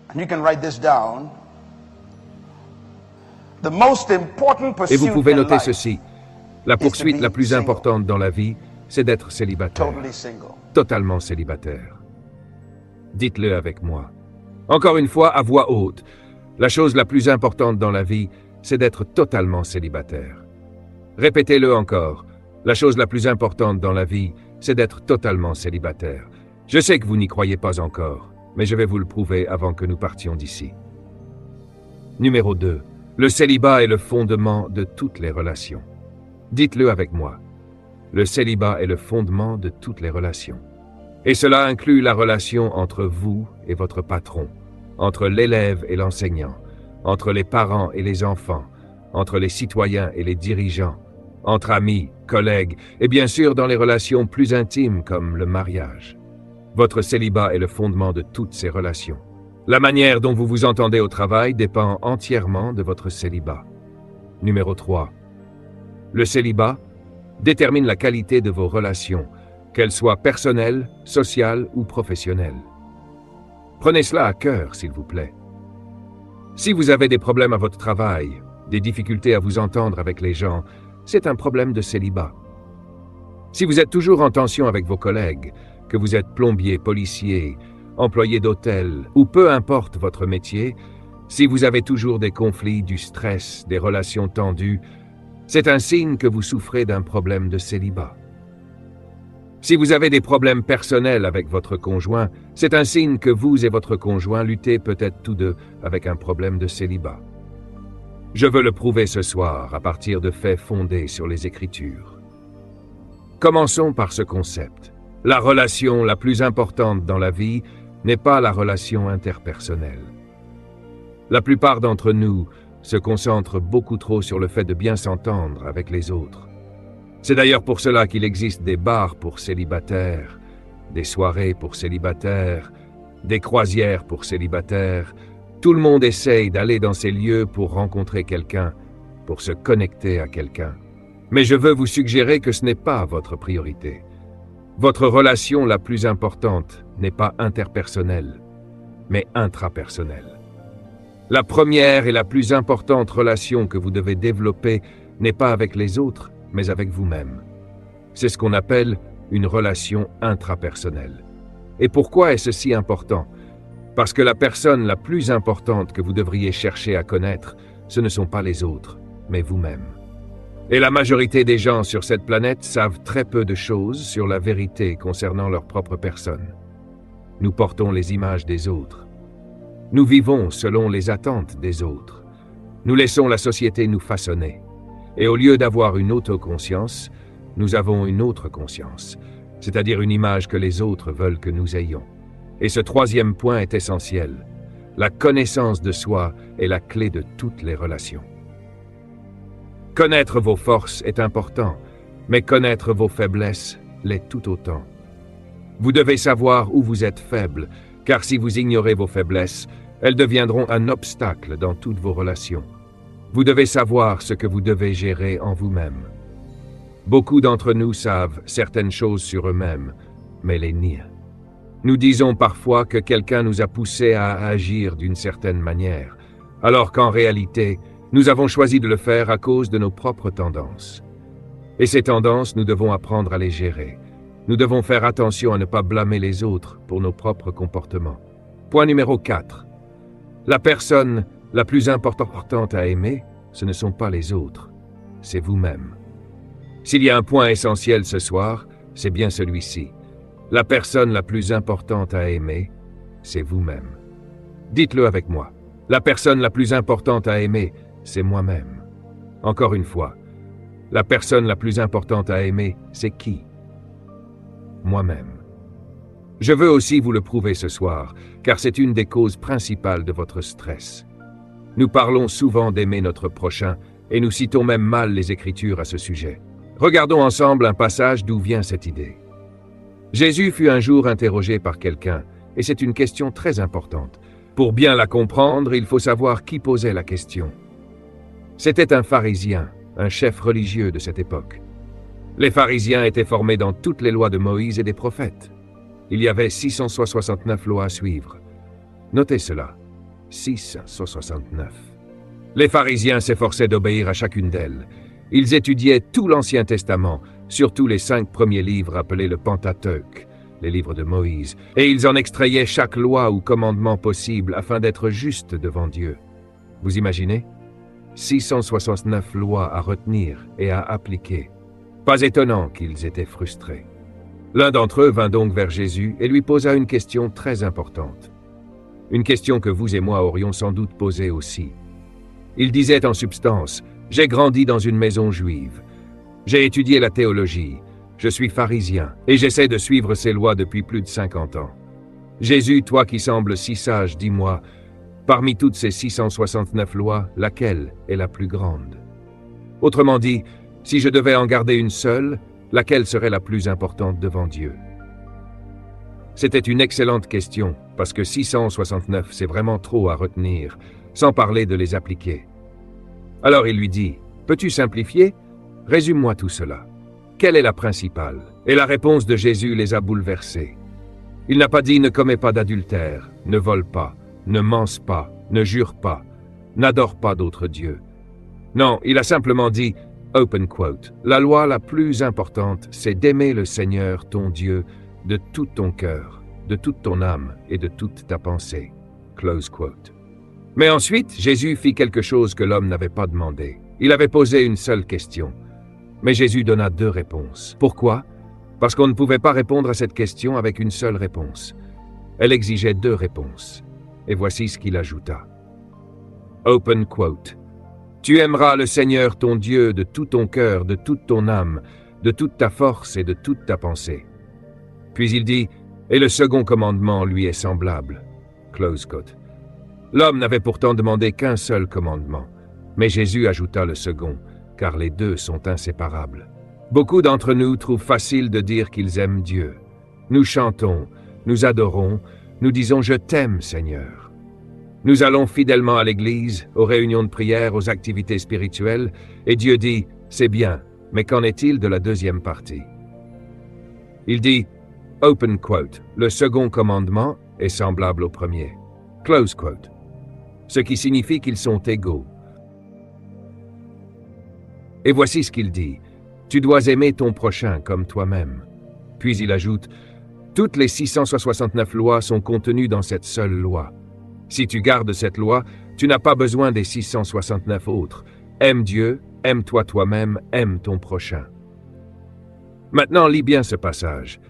and you can write this down, the most important Et vous pursuit pouvez in noter life ceci. La poursuite la plus importante dans la vie, c'est d'être célibataire. totally single. Totalement célibataire. Dites-le avec moi. Encore une fois, à voix haute. La chose la plus importante dans la vie, c'est d'être totalement célibataire. Répétez-le encore. La chose la plus importante dans la vie, c'est d'être totalement célibataire. Je sais que vous n'y croyez pas encore, mais je vais vous le prouver avant que nous partions d'ici. Numéro 2. Le célibat est le fondement de toutes les relations. Dites-le avec moi. Le célibat est le fondement de toutes les relations. Et cela inclut la relation entre vous et votre patron, entre l'élève et l'enseignant, entre les parents et les enfants, entre les citoyens et les dirigeants, entre amis, collègues, et bien sûr dans les relations plus intimes comme le mariage. Votre célibat est le fondement de toutes ces relations. La manière dont vous vous entendez au travail dépend entièrement de votre célibat. Numéro 3. Le célibat détermine la qualité de vos relations, qu'elles soient personnelles, sociales ou professionnelles. Prenez cela à cœur, s'il vous plaît. Si vous avez des problèmes à votre travail, des difficultés à vous entendre avec les gens, c'est un problème de célibat. Si vous êtes toujours en tension avec vos collègues, que vous êtes plombier, policier, employé d'hôtel ou peu importe votre métier, si vous avez toujours des conflits, du stress, des relations tendues, c'est un signe que vous souffrez d'un problème de célibat. Si vous avez des problèmes personnels avec votre conjoint, c'est un signe que vous et votre conjoint luttez peut-être tous deux avec un problème de célibat. Je veux le prouver ce soir à partir de faits fondés sur les Écritures. Commençons par ce concept. La relation la plus importante dans la vie n'est pas la relation interpersonnelle. La plupart d'entre nous se concentrent beaucoup trop sur le fait de bien s'entendre avec les autres. C'est d'ailleurs pour cela qu'il existe des bars pour célibataires, des soirées pour célibataires, des croisières pour célibataires. Tout le monde essaye d'aller dans ces lieux pour rencontrer quelqu'un, pour se connecter à quelqu'un. Mais je veux vous suggérer que ce n'est pas votre priorité. Votre relation la plus importante n'est pas interpersonnelle, mais intrapersonnelle. La première et la plus importante relation que vous devez développer n'est pas avec les autres, mais avec vous-même. C'est ce qu'on appelle une relation intrapersonnelle. Et pourquoi est-ce si important? Parce que la personne la plus importante que vous devriez chercher à connaître, ce ne sont pas les autres, mais vous-même. Et la majorité des gens sur cette planète savent très peu de choses sur la vérité concernant leur propre personne. Nous portons les images des autres. Nous vivons selon les attentes des autres. Nous laissons la société nous façonner. Et au lieu d'avoir une autoconscience, nous avons une autre conscience, c'est-à-dire une image que les autres veulent que nous ayons. Et ce troisième point est essentiel. La connaissance de soi est la clé de toutes les relations. Connaître vos forces est important, mais connaître vos faiblesses l'est tout autant. Vous devez savoir où vous êtes faible, car si vous ignorez vos faiblesses, elles deviendront un obstacle dans toutes vos relations. Vous devez savoir ce que vous devez gérer en vous-même. Beaucoup d'entre nous savent certaines choses sur eux-mêmes, mais les nient. Nous disons parfois que quelqu'un nous a poussés à agir d'une certaine manière, alors qu'en réalité, nous avons choisi de le faire à cause de nos propres tendances. Et ces tendances, nous devons apprendre à les gérer. Nous devons faire attention à ne pas blâmer les autres pour nos propres comportements. Point numéro 4. La personne la plus importante à aimer, ce ne sont pas les autres, c'est vous-même. S'il y a un point essentiel ce soir, c'est bien celui-ci. La personne la plus importante à aimer, c'est vous-même. Dites-le avec moi. La personne la plus importante à aimer, c'est moi-même. Encore une fois, la personne la plus importante à aimer, c'est qui? Moi-même. Je veux aussi vous le prouver ce soir, car c'est une des causes principales de votre stress. Nous parlons souvent d'aimer notre prochain, et nous citons même mal les Écritures à ce sujet. Regardons ensemble un passage d'où vient cette idée. Jésus fut un jour interrogé par quelqu'un, et c'est une question très importante. Pour bien la comprendre, il faut savoir qui posait la question. C'était un pharisien, un chef religieux de cette époque. Les pharisiens étaient formés dans toutes les lois de Moïse et des prophètes. Il y avait 669 lois à suivre. Notez cela. 669. Les pharisiens s'efforçaient d'obéir à chacune d'elles. Ils étudiaient tout l'Ancien Testament, surtout les 5 premiers livres appelés le Pentateuque, les livres de Moïse, et ils en extrayaient chaque loi ou commandement possible afin d'être justes devant Dieu. Vous imaginez ? 669 lois à retenir et à appliquer. Pas étonnant qu'ils étaient frustrés. L'un d'entre eux vint donc vers Jésus et lui posa une question très importante. Une question que vous et moi aurions sans doute posée aussi. Il disait en substance, « J'ai grandi dans une maison juive. J'ai étudié la théologie. Je suis pharisien et j'essaie de suivre ces lois depuis plus de 50 ans. Jésus, toi qui sembles si sage, dis-moi, parmi toutes ces 669 lois, laquelle est la plus grande? Autrement dit, si je devais en garder une seule, laquelle serait la plus importante devant Dieu? » C'était une excellente question, parce que 669, c'est vraiment trop à retenir, sans parler de les appliquer. Alors il lui dit, « Peux-tu simplifier? Résume-moi tout cela. Quelle est la principale ?» Et la réponse de Jésus les a bouleversés. Il n'a pas dit « Ne commets pas d'adultère, ne vole pas, ne mense pas, ne jure pas, n'adore pas d'autres dieux. » Non, il a simplement dit, open quote, « La loi la plus importante, c'est d'aimer le Seigneur, ton Dieu, de tout ton cœur, de toute ton âme et de toute ta pensée. » Close quote. Mais ensuite, Jésus fit quelque chose que l'homme n'avait pas demandé. Il avait posé une seule question. Mais Jésus donna 2 réponses. Pourquoi? Parce qu'on ne pouvait pas répondre à cette question avec une seule réponse. Elle exigeait 2 réponses. Et voici ce qu'il ajouta. Open quote. « Tu aimeras le Seigneur ton Dieu de tout ton cœur, de toute ton âme, de toute ta force et de toute ta pensée. » Puis il dit, « Et le second commandement lui est semblable. » Close quote. L'homme n'avait pourtant demandé qu'un seul commandement, mais Jésus ajouta le second, car les 2 sont inséparables. Beaucoup d'entre nous trouvent facile de dire qu'ils aiment Dieu. Nous chantons, nous adorons, nous disons « Je t'aime, Seigneur ». Nous allons fidèlement à l'église, aux réunions de prière, aux activités spirituelles, et Dieu dit « C'est bien, mais qu'en est-il de la deuxième partie ?» Il dit, open quote, « Le second commandement est semblable au premier. » Close quote. Ce qui signifie qu'ils sont égaux. Et voici ce qu'il dit, « Tu dois aimer ton prochain comme toi-même. » Puis il ajoute, « Toutes les 669 lois sont contenues dans cette seule loi. Si tu gardes cette loi, tu n'as pas besoin des 669 autres. Aime Dieu, aime-toi toi-même, aime ton prochain. » Maintenant, lis bien ce passage.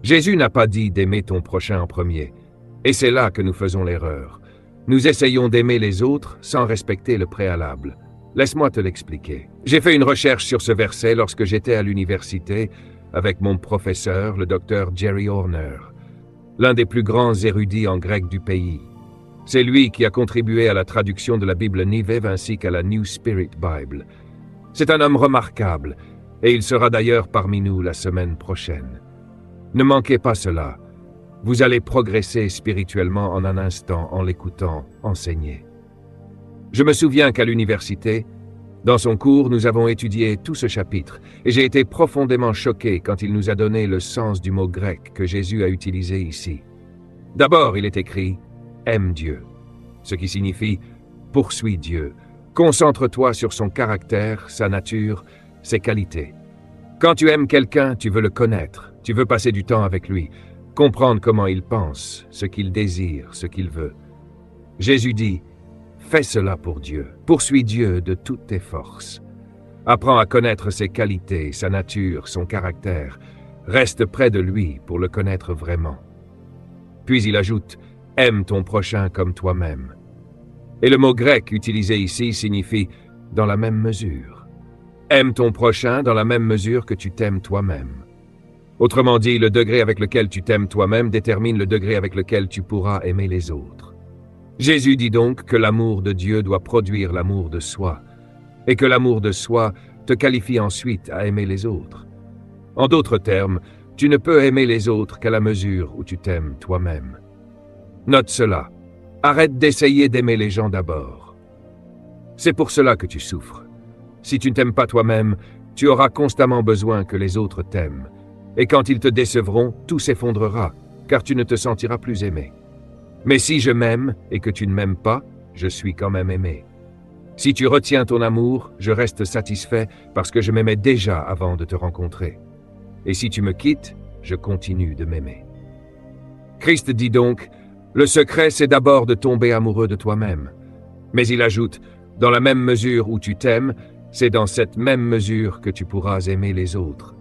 Jésus n'a pas dit d'aimer ton prochain en premier. Et c'est là que nous faisons l'erreur. Nous essayons d'aimer les autres sans respecter le préalable. Laisse-moi te l'expliquer. J'ai fait une recherche sur ce verset lorsque j'étais à l'université avec mon professeur, le docteur Jerry Horner, l'un des plus grands érudits en grec du pays. C'est lui qui a contribué à la traduction de la Bible Nivev ainsi qu'à la New Spirit Bible. C'est un homme remarquable, et il sera d'ailleurs parmi nous la semaine prochaine. Ne manquez pas cela. Vous allez progresser spirituellement en un instant en l'écoutant enseigner. Je me souviens qu'à l'université, dans son cours, nous avons étudié tout ce chapitre, et j'ai été profondément choqué quand il nous a donné le sens du mot grec que Jésus a utilisé ici. D'abord, il est écrit « Aime Dieu », ce qui signifie « Poursuis Dieu ». Concentre-toi sur son caractère, sa nature, ses qualités. Quand tu aimes quelqu'un, tu veux le connaître, tu veux passer du temps avec lui, comprendre comment il pense, ce qu'il désire, ce qu'il veut. Jésus dit, fais cela pour Dieu, poursuis Dieu de toutes tes forces. Apprends à connaître ses qualités, sa nature, son caractère. Reste près de lui pour le connaître vraiment. Puis il ajoute, aime ton prochain comme toi-même. Et le mot grec utilisé ici signifie « dans la même mesure ». Aime ton prochain dans la même mesure que tu t'aimes toi-même. Autrement dit, le degré avec lequel tu t'aimes toi-même détermine le degré avec lequel tu pourras aimer les autres. Jésus dit donc que l'amour de Dieu doit produire l'amour de soi, et que l'amour de soi te qualifie ensuite à aimer les autres. En d'autres termes, tu ne peux aimer les autres qu'à la mesure où tu t'aimes toi-même. Note cela. Arrête d'essayer d'aimer les gens d'abord. C'est pour cela que tu souffres. Si tu ne t'aimes pas toi-même, tu auras constamment besoin que les autres t'aiment. Et quand ils te décevront, tout s'effondrera, car tu ne te sentiras plus aimé. Mais si je m'aime et que tu ne m'aimes pas, je suis quand même aimé. Si tu retiens ton amour, je reste satisfait parce que je m'aimais déjà avant de te rencontrer. Et si tu me quittes, je continue de m'aimer. Christ dit donc, le secret c'est d'abord de tomber amoureux de toi-même. Mais il ajoute, dans la même mesure où tu t'aimes, c'est dans cette même mesure que tu pourras aimer les autres.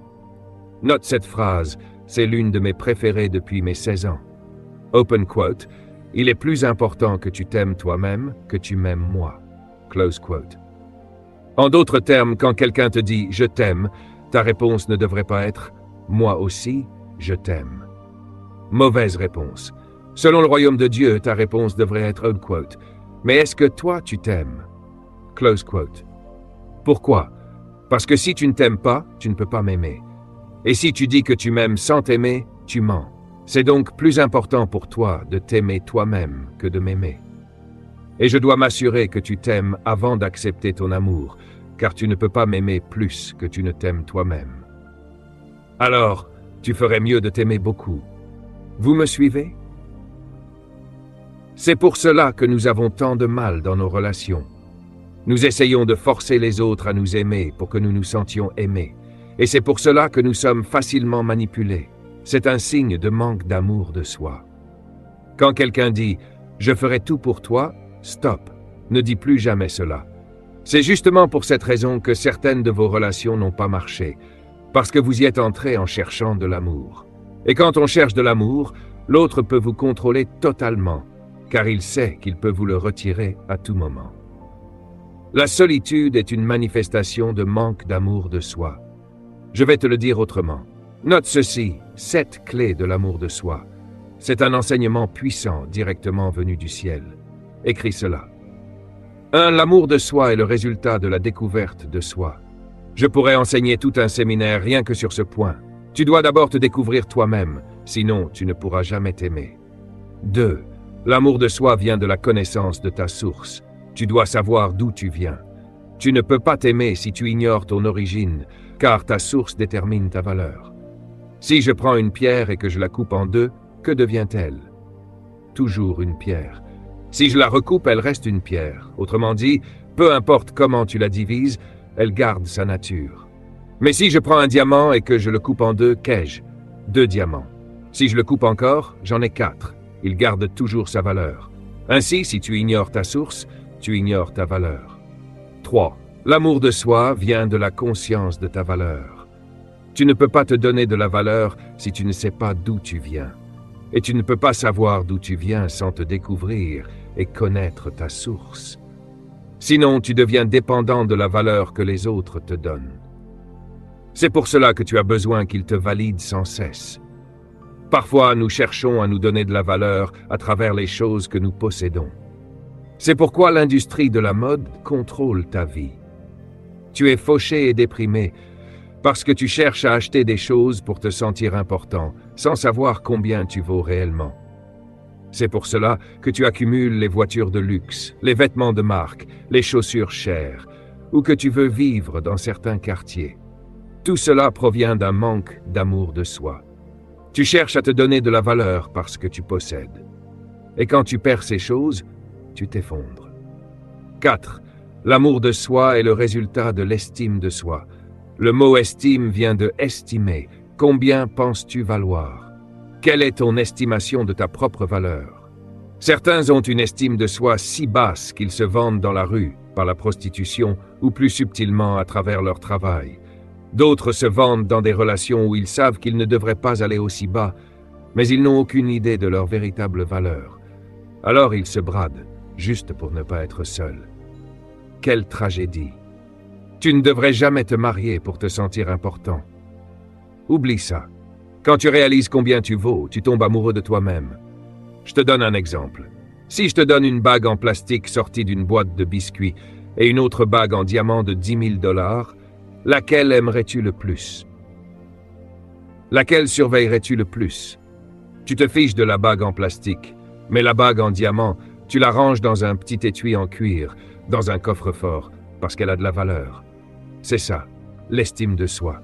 Note cette phrase, c'est l'une de mes préférées depuis mes 16 ans. Open quote, il est plus important que tu t'aimes toi-même que tu m'aimes moi. Close quote. En d'autres termes, quand quelqu'un te dit « je t'aime », ta réponse ne devrait pas être « moi aussi, je t'aime ». Mauvaise réponse. Selon le royaume de Dieu, ta réponse devrait être « quote ». Mais est-ce que toi, tu t'aimes? Close quote. Pourquoi? Parce que si tu ne t'aimes pas, tu ne peux pas m'aimer. Et si tu dis que tu m'aimes sans t'aimer, tu mens. C'est donc plus important pour toi de t'aimer toi-même que de m'aimer. Et je dois m'assurer que tu t'aimes avant d'accepter ton amour, car tu ne peux pas m'aimer plus que tu ne t'aimes toi-même. Alors, tu ferais mieux de t'aimer beaucoup. Vous me suivez? C'est pour cela que nous avons tant de mal dans nos relations. Nous essayons de forcer les autres à nous aimer pour que nous nous sentions aimés. Et c'est pour cela que nous sommes facilement manipulés. C'est un signe de manque d'amour de soi. Quand quelqu'un dit « je ferai tout pour toi », stop, ne dis plus jamais cela. C'est justement pour cette raison que certaines de vos relations n'ont pas marché, parce que vous y êtes entrés en cherchant de l'amour. Et quand on cherche de l'amour, l'autre peut vous contrôler totalement, car il sait qu'il peut vous le retirer à tout moment. La solitude est une manifestation de manque d'amour de soi. Je vais te le dire autrement. Note ceci, 7 clés de l'amour de soi. C'est un enseignement puissant directement venu du ciel. Écris cela. 1. L'amour de soi est le résultat de la découverte de soi. Je pourrais enseigner tout un séminaire rien que sur ce point. Tu dois d'abord te découvrir toi-même, sinon tu ne pourras jamais t'aimer. 2. L'amour de soi vient de la connaissance de ta source. Tu dois savoir d'où tu viens. Tu ne peux pas t'aimer si tu ignores ton origine, car ta source détermine ta valeur. Si je prends une pierre et que je la coupe en deux, que devient-elle? Toujours une pierre. Si je la recoupe, elle reste une pierre. Autrement dit, peu importe comment tu la divises, elle garde sa nature. Mais si je prends un diamant et que je le coupe en deux, qu'ai-je? 2 diamants. Si je le coupe encore, j'en ai 4. Il garde toujours sa valeur. Ainsi, si tu ignores ta source, tu ignores ta valeur. 3. L'amour de soi vient de la conscience de ta valeur. Tu ne peux pas te donner de la valeur si tu ne sais pas d'où tu viens. Et tu ne peux pas savoir d'où tu viens sans te découvrir et connaître ta source. Sinon, tu deviens dépendant de la valeur que les autres te donnent. C'est pour cela que tu as besoin qu'ils te valident sans cesse. Parfois, nous cherchons à nous donner de la valeur à travers les choses que nous possédons. C'est pourquoi l'industrie de la mode contrôle ta vie. Tu es fauché et déprimé parce que tu cherches à acheter des choses pour te sentir important, sans savoir combien tu vaux réellement. C'est pour cela que tu accumules les voitures de luxe, les vêtements de marque, les chaussures chères, ou que tu veux vivre dans certains quartiers. Tout cela provient d'un manque d'amour de soi. Tu cherches à te donner de la valeur parce que tu possèdes. Et quand tu perds ces choses, tu t'effondres. 4. L'amour de soi est le résultat de l'estime de soi. Le mot estime vient de estimer. Combien penses-tu valoir? Quelle est ton estimation de ta propre valeur? Certains ont une estime de soi si basse qu'ils se vendent dans la rue, par la prostitution ou plus subtilement à travers leur travail. D'autres se vendent dans des relations où ils savent qu'ils ne devraient pas aller aussi bas, mais ils n'ont aucune idée de leur véritable valeur. Alors ils se bradent, juste pour ne pas être seuls. Quelle tragédie! Tu ne devrais jamais te marier pour te sentir important. Oublie ça. Quand tu réalises combien tu vaux, tu tombes amoureux de toi-même. Je te donne un exemple. Si je te donne une bague en plastique sortie d'une boîte de biscuits et une autre bague en diamant de 10 000 $, laquelle aimerais-tu le plus? Laquelle surveillerais-tu le plus? Tu te fiches de la bague en plastique, mais la bague en diamant, tu la ranges dans un petit étui en cuir, dans un coffre-fort, parce qu'elle a de la valeur. C'est ça, l'estime de soi.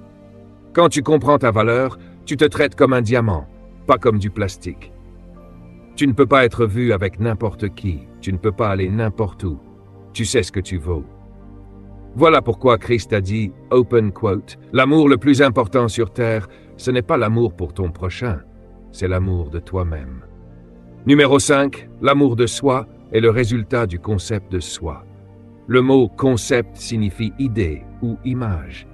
Quand tu comprends ta valeur, tu te traites comme un diamant, pas comme du plastique. Tu ne peux pas être vu avec n'importe qui, tu ne peux pas aller n'importe où. Tu sais ce que tu vaux. Voilà pourquoi Christ a dit, open quote, « L'amour le plus important sur terre, ce n'est pas l'amour pour ton prochain, c'est l'amour de toi-même. » Numéro 5, l'amour de soi est le résultat du concept de soi. Le mot « concept » signifie « idée » ou « image ».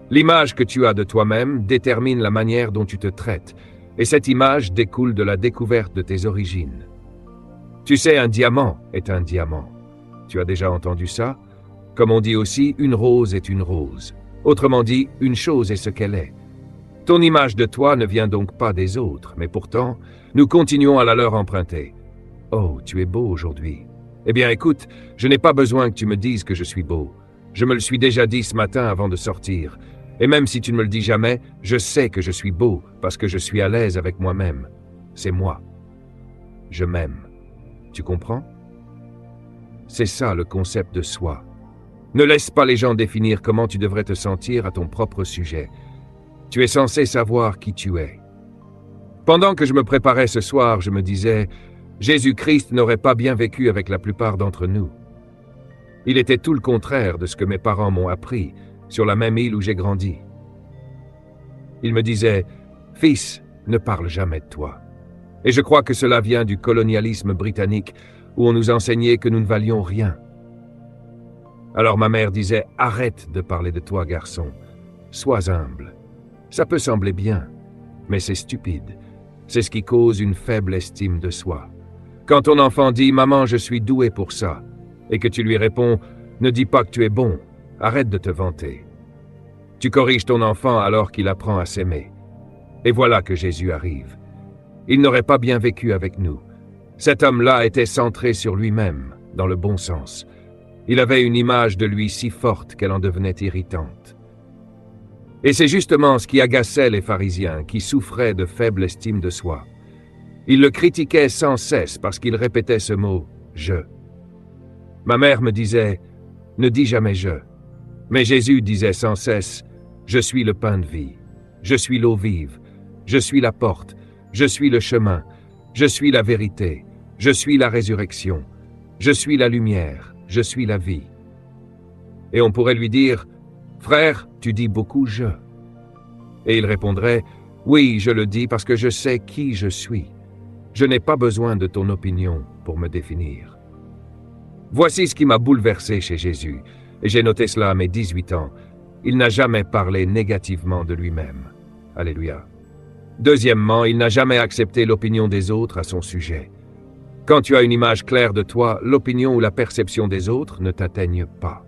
L'image que tu as de toi-même détermine la manière dont tu te traites, et cette image découle de la découverte de tes origines. Tu sais, un diamant est un diamant. Tu as déjà entendu ça? Comme on dit aussi, une rose est une rose. Autrement dit, une chose est ce qu'elle est. Ton image de toi ne vient donc pas des autres, mais pourtant, nous continuons à la leur emprunter. Oh, tu es beau aujourd'hui. Eh bien, écoute, je n'ai pas besoin que tu me dises que je suis beau. Je me le suis déjà dit ce matin avant de sortir. Et même si tu ne me le dis jamais, je sais que je suis beau parce que je suis à l'aise avec moi-même. C'est moi. Je m'aime. Tu comprends? C'est ça le concept de soi. Ne laisse pas les gens définir comment tu devrais te sentir à ton propre sujet. Tu es censé savoir qui tu es. Pendant que je me préparais ce soir, je me disais, Jésus-Christ n'aurait pas bien vécu avec la plupart d'entre nous. Il était tout le contraire de ce que mes parents m'ont appris, sur la même île où j'ai grandi. Il me disait, « Fils, ne parle jamais de toi. » Et je crois que cela vient du colonialisme britannique, où on nous enseignait que nous ne valions rien. Alors ma mère disait, « Arrête de parler de toi, garçon. Sois humble. » Ça peut sembler bien, mais c'est stupide. C'est ce qui cause une faible estime de soi. Quand ton enfant dit « Maman, je suis doué pour ça », et que tu lui réponds « Ne dis pas que tu es bon, arrête de te vanter. » Tu corriges ton enfant alors qu'il apprend à s'aimer. Et voilà que Jésus arrive. Il n'aurait pas bien vécu avec nous. Cet homme-là était centré sur lui-même, dans le bon sens. Il avait une image de lui si forte qu'elle en devenait irritante. Et c'est justement ce qui agaçait les pharisiens, qui souffraient de faible estime de soi. Ils le critiquaient sans cesse parce qu'il répétait ce mot « je ». Ma mère me disait « Ne dis jamais je ». Mais Jésus disait sans cesse « Je suis le pain de vie, je suis l'eau vive, je suis la porte, je suis le chemin, je suis la vérité, je suis la résurrection, je suis la lumière, je suis la vie. » Et on pourrait lui dire « Frère, tu dis beaucoup « je ». Et il répondrait « Oui, je le dis parce que je sais qui je suis. Je n'ai pas besoin de ton opinion pour me définir. » Voici ce qui m'a bouleversé chez Jésus, et j'ai noté cela à mes 18 ans. Il n'a jamais parlé négativement de lui-même. Alléluia. Deuxièmement, il n'a jamais accepté l'opinion des autres à son sujet. Quand tu as une image claire de toi, l'opinion ou la perception des autres ne t'atteignent pas.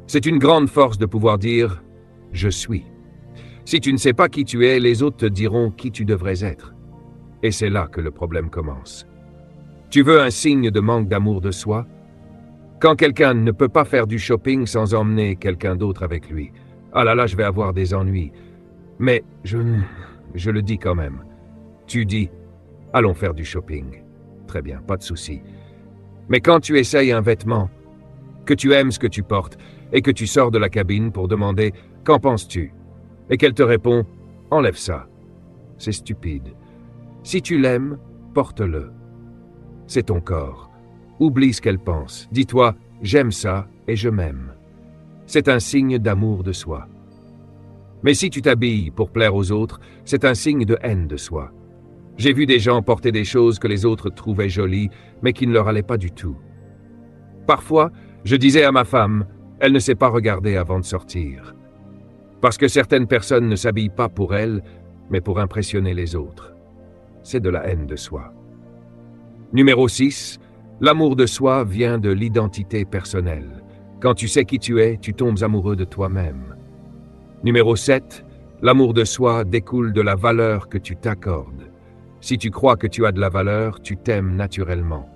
C'est une grande force de pouvoir dire « je suis ». Si tu ne sais pas qui tu es, les autres te diront qui tu devrais être. Et c'est là que le problème commence. Tu veux un signe de manque d'amour de soi? Quand quelqu'un ne peut pas faire du shopping sans emmener quelqu'un d'autre avec lui. Ah là là, je vais avoir des ennuis. Mais je le dis quand même. Tu dis, allons faire du shopping. Très bien, pas de souci. Mais quand tu essayes un vêtement, que tu aimes ce que tu portes, et que tu sors de la cabine pour demander « Qu'en penses-tu » et qu'elle te répond « Enlève ça », c'est stupide. Si tu l'aimes, porte-le. C'est ton corps. Oublie ce qu'elle pense. Dis-toi « J'aime ça et je m'aime ». C'est un signe d'amour de soi. Mais si tu t'habilles pour plaire aux autres, c'est un signe de haine de soi. J'ai vu des gens porter des choses que les autres trouvaient jolies, mais qui ne leur allaient pas du tout. Parfois, je disais à ma femme, elle ne sait pas regarder avant de sortir. Parce que certaines personnes ne s'habillent pas pour elles, mais pour impressionner les autres. C'est de la haine de soi. Numéro 6, l'amour de soi vient de l'identité personnelle. Quand tu sais qui tu es, tu tombes amoureux de toi-même. Numéro 7, l'amour de soi découle de la valeur que tu t'accordes. Si tu crois que tu as de la valeur, tu t'aimes naturellement.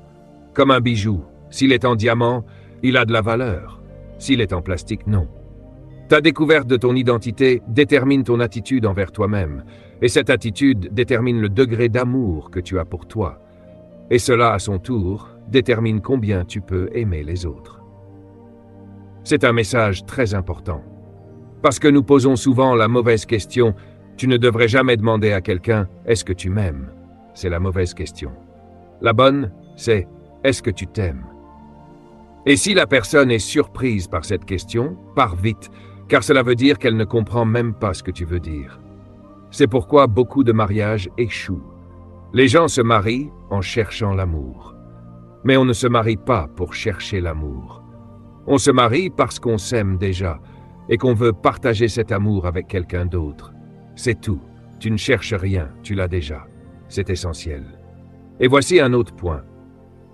Comme un bijou, s'il est en diamant, il a de la valeur. S'il est en plastique, non. Ta découverte de ton identité détermine ton attitude envers toi-même, et cette attitude détermine le degré d'amour que tu as pour toi. Et cela, à son tour, détermine combien tu peux aimer les autres. C'est un message très important. Parce que nous posons souvent la mauvaise question, tu ne devrais jamais demander à quelqu'un « Est-ce que tu m'aimes ?» C'est la mauvaise question. La bonne, c'est « Est-ce que tu t'aimes ?» Et si la personne est surprise par cette question, pars vite, car cela veut dire qu'elle ne comprend même pas ce que tu veux dire. C'est pourquoi beaucoup de mariages échouent. Les gens se marient en cherchant l'amour. Mais on ne se marie pas pour chercher l'amour. On se marie parce qu'on s'aime déjà et qu'on veut partager cet amour avec quelqu'un d'autre. C'est tout. Tu ne cherches rien, tu l'as déjà. C'est essentiel. Et voici un autre point.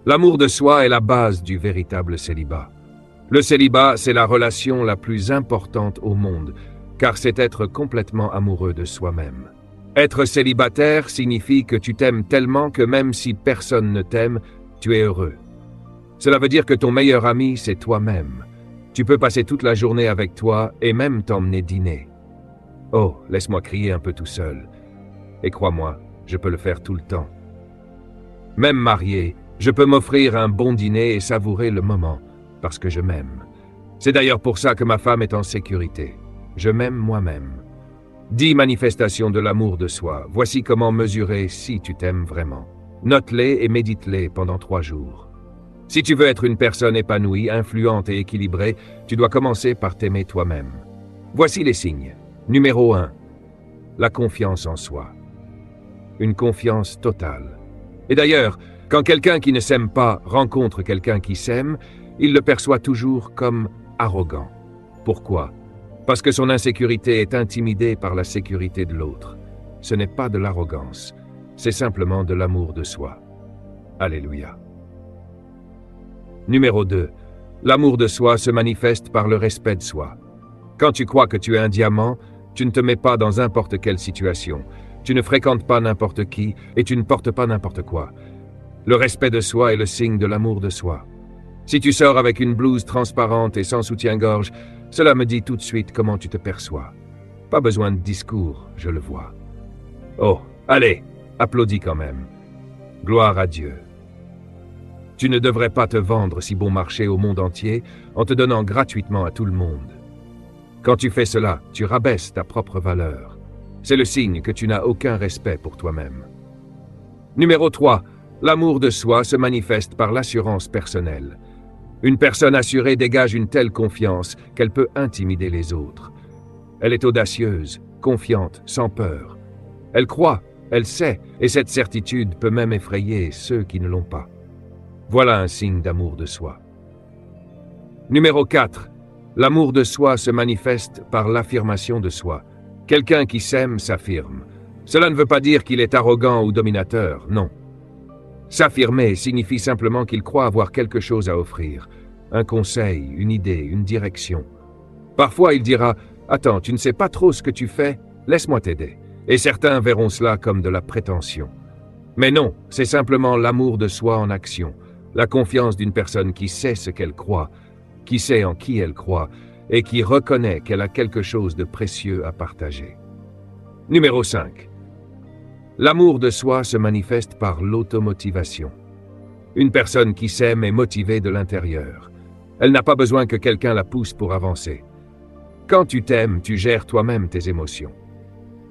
L'amour de soi est la base du véritable célibat. Le célibat, c'est la relation la plus importante au monde, car c'est être complètement amoureux de soi-même. Être célibataire signifie que tu t'aimes tellement que même si personne ne t'aime, tu es heureux. Cela veut dire que ton meilleur ami, c'est toi-même. Tu peux passer toute la journée avec toi et même t'emmener dîner. Oh, laisse-moi crier un peu tout seul. Et crois-moi, je peux le faire tout le temps. Même marié, je peux m'offrir un bon dîner et savourer le moment, parce que je m'aime. C'est d'ailleurs pour ça que ma femme est en sécurité. Je m'aime moi-même. 10 manifestations de l'amour de soi. Voici comment mesurer si tu t'aimes vraiment. Note-les et médite-les pendant 3 jours. Si tu veux être une personne épanouie, influente et équilibrée, tu dois commencer par t'aimer toi-même. Voici les signes. Numéro 1. La confiance en soi. Une confiance totale. Et d'ailleurs, quand quelqu'un qui ne s'aime pas rencontre quelqu'un qui s'aime, il le perçoit toujours comme arrogant. Pourquoi ? Parce que son insécurité est intimidée par la sécurité de l'autre. Ce n'est pas de l'arrogance, c'est simplement de l'amour de soi. Alléluia. Numéro 2. L'amour de soi se manifeste par le respect de soi. Quand tu crois que tu es un diamant, tu ne te mets pas dans n'importe quelle situation. Tu ne fréquentes pas n'importe qui et tu ne portes pas n'importe quoi. Le respect de soi est le signe de l'amour de soi. Si tu sors avec une blouse transparente et sans soutien-gorge, cela me dit tout de suite comment tu te perçois. Pas besoin de discours, je le vois. Oh, allez, applaudis quand même. Gloire à Dieu. Tu ne devrais pas te vendre si bon marché au monde entier en te donnant gratuitement à tout le monde. Quand tu fais cela, tu rabaisses ta propre valeur. C'est le signe que tu n'as aucun respect pour toi-même. Numéro 3. L'amour de soi se manifeste par l'assurance personnelle. Une personne assurée dégage une telle confiance qu'elle peut intimider les autres. Elle est audacieuse, confiante, sans peur. Elle croit, elle sait, et cette certitude peut même effrayer ceux qui ne l'ont pas. Voilà un signe d'amour de soi. Numéro 4. L'amour de soi se manifeste par l'affirmation de soi. Quelqu'un qui s'aime s'affirme. Cela ne veut pas dire qu'il est arrogant ou dominateur, non. S'affirmer signifie simplement qu'il croit avoir quelque chose à offrir. Un conseil, une idée, une direction. Parfois il dira « Attends, tu ne sais pas trop ce que tu fais, laisse-moi t'aider ». Et certains verront cela comme de la prétention. Mais non, c'est simplement l'amour de soi en action. La confiance d'une personne qui sait ce qu'elle croit, qui sait en qui elle croit, et qui reconnaît qu'elle a quelque chose de précieux à partager. Numéro 5. L'amour de soi se manifeste par l'automotivation. Une personne qui s'aime est motivée de l'intérieur. Elle n'a pas besoin que quelqu'un la pousse pour avancer. Quand tu t'aimes, tu gères toi-même tes émotions.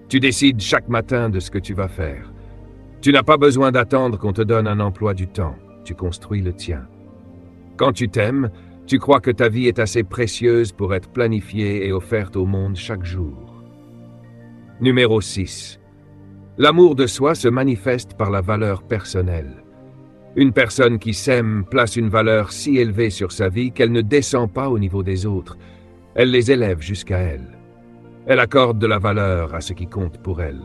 Tu décides chaque matin de ce que tu vas faire. Tu n'as pas besoin d'attendre qu'on te donne un emploi du temps. Tu construis le tien. Quand tu t'aimes, tu crois que ta vie est assez précieuse pour être planifiée et offerte au monde chaque jour. Numéro 6. L'amour de soi se manifeste par la valeur personnelle. Une personne qui s'aime place une valeur si élevée sur sa vie qu'elle ne descend pas au niveau des autres. Elle les élève jusqu'à elle. Elle accorde de la valeur à ce qui compte pour elle.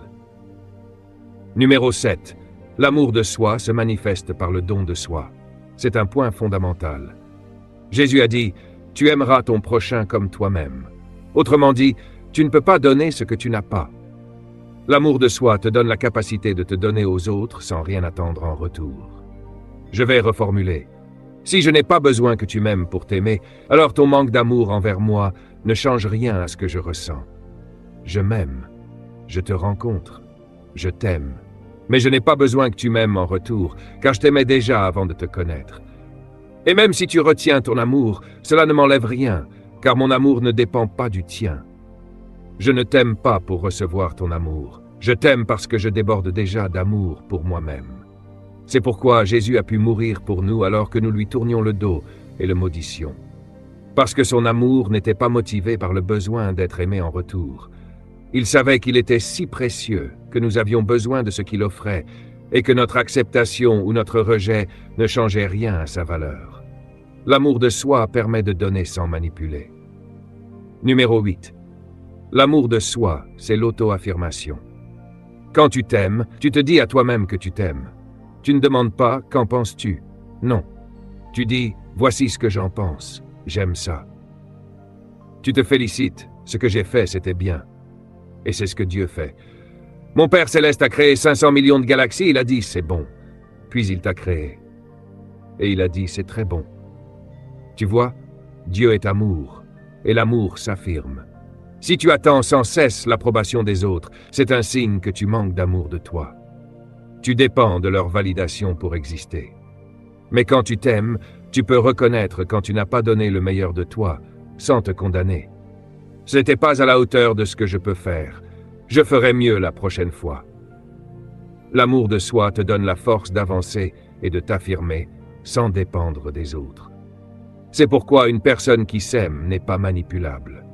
Numéro 7. L'amour de soi se manifeste par le don de soi. C'est un point fondamental. Jésus a dit « Tu aimeras ton prochain comme toi-même ». Autrement dit, tu ne peux pas donner ce que tu n'as pas. L'amour de soi te donne la capacité de te donner aux autres sans rien attendre en retour. Je vais reformuler. Si je n'ai pas besoin que tu m'aimes pour t'aimer, alors ton manque d'amour envers moi ne change rien à ce que je ressens. Je m'aime. Je te rencontre. Je t'aime. Mais je n'ai pas besoin que tu m'aimes en retour, car je t'aimais déjà avant de te connaître. Et même si tu retiens ton amour, cela ne m'enlève rien, car mon amour ne dépend pas du tien. Je ne t'aime pas pour recevoir ton amour. Je t'aime parce que je déborde déjà d'amour pour moi-même. C'est pourquoi Jésus a pu mourir pour nous alors que nous lui tournions le dos et le maudissions. Parce que son amour n'était pas motivé par le besoin d'être aimé en retour. Il savait qu'il était si précieux que nous avions besoin de ce qu'il offrait et que notre acceptation ou notre rejet ne changeait rien à sa valeur. L'amour de soi permet de donner sans manipuler. Numéro 8. L'amour de soi, c'est l'auto-affirmation. Quand tu t'aimes, tu te dis à toi-même que tu t'aimes. Tu ne demandes pas « qu'en penses-tu » Non. Tu dis « voici ce que j'en pense, j'aime ça ». Tu te félicites, ce que j'ai fait c'était bien. Et c'est ce que Dieu fait. Mon Père Céleste a créé 500 millions de galaxies, il a dit « c'est bon ». Puis il t'a créé. Et il a dit « c'est très bon ». Tu vois, Dieu est amour, et l'amour s'affirme. Si tu attends sans cesse l'approbation des autres, c'est un signe que tu manques d'amour de toi. Tu dépends de leur validation pour exister. Mais quand tu t'aimes, tu peux reconnaître quand tu n'as pas donné le meilleur de toi, sans te condamner. Ce n'était pas à la hauteur de ce que je peux faire. Je ferai mieux la prochaine fois. L'amour de soi te donne la force d'avancer et de t'affirmer sans dépendre des autres. C'est pourquoi une personne qui s'aime n'est pas manipulable.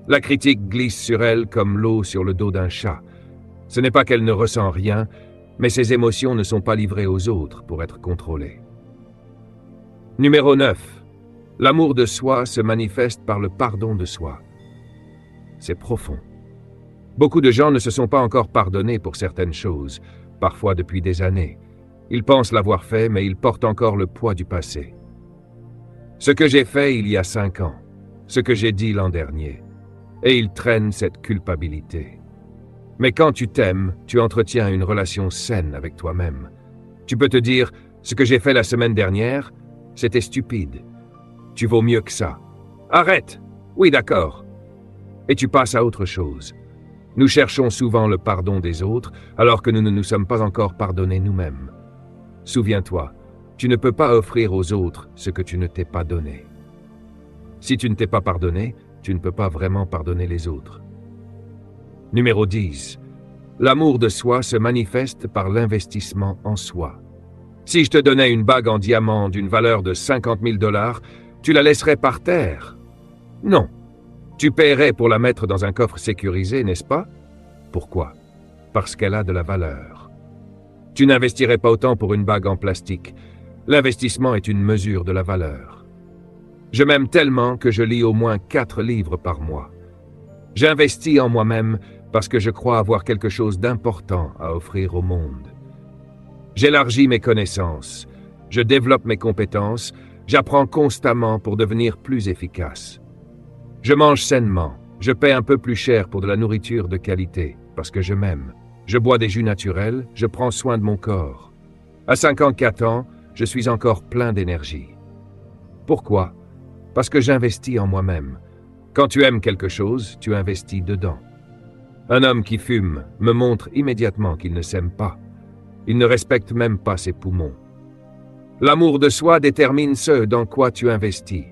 La critique glisse sur elle comme l'eau sur le dos d'un chat. Ce n'est pas qu'elle ne ressent rien, mais ses émotions ne sont pas livrées aux autres pour être contrôlées. Numéro 9. L'amour de soi se manifeste par le pardon de soi. C'est profond. Beaucoup de gens ne se sont pas encore pardonnés pour certaines choses, parfois depuis des années. Ils pensent l'avoir fait, mais ils portent encore le poids du passé. Ce que j'ai fait il y a 5 ans, ce que j'ai dit l'an dernier, et ils traînent cette culpabilité. Mais quand tu t'aimes, tu entretiens une relation saine avec toi-même. Tu peux te dire, ce que j'ai fait la semaine dernière, c'était stupide. Tu vaux mieux que ça. Arrête! Oui, d'accord. Et tu passes à autre chose. Nous cherchons souvent le pardon des autres, alors que nous ne nous sommes pas encore pardonnés nous-mêmes. Souviens-toi, tu ne peux pas offrir aux autres ce que tu ne t'es pas donné. Si tu ne t'es pas pardonné, tu ne peux pas vraiment pardonner les autres. Numéro 10. L'amour de soi se manifeste par l'investissement en soi. Si je te donnais une bague en diamant d'une valeur de 50 000 $, tu la laisserais par terre? Non. Tu paierais pour la mettre dans un coffre sécurisé, n'est-ce pas? Pourquoi? Parce qu'elle a de la valeur. Tu n'investirais pas autant pour une bague en plastique. L'investissement est une mesure de la valeur. Je m'aime tellement que je lis au moins 4 livres par mois. J'investis en moi-même parce que je crois avoir quelque chose d'important à offrir au monde. J'élargis mes connaissances, je développe mes compétences, j'apprends constamment pour devenir plus efficace. Je mange sainement, je paie un peu plus cher pour de la nourriture de qualité, parce que je m'aime. Je bois des jus naturels, je prends soin de mon corps. À 54 ans, je suis encore plein d'énergie. Pourquoi? Parce que j'investis en moi-même. Quand tu aimes quelque chose, tu investis dedans. Un homme qui fume me montre immédiatement qu'il ne s'aime pas. Il ne respecte même pas ses poumons. L'amour de soi détermine ce dans quoi tu investis.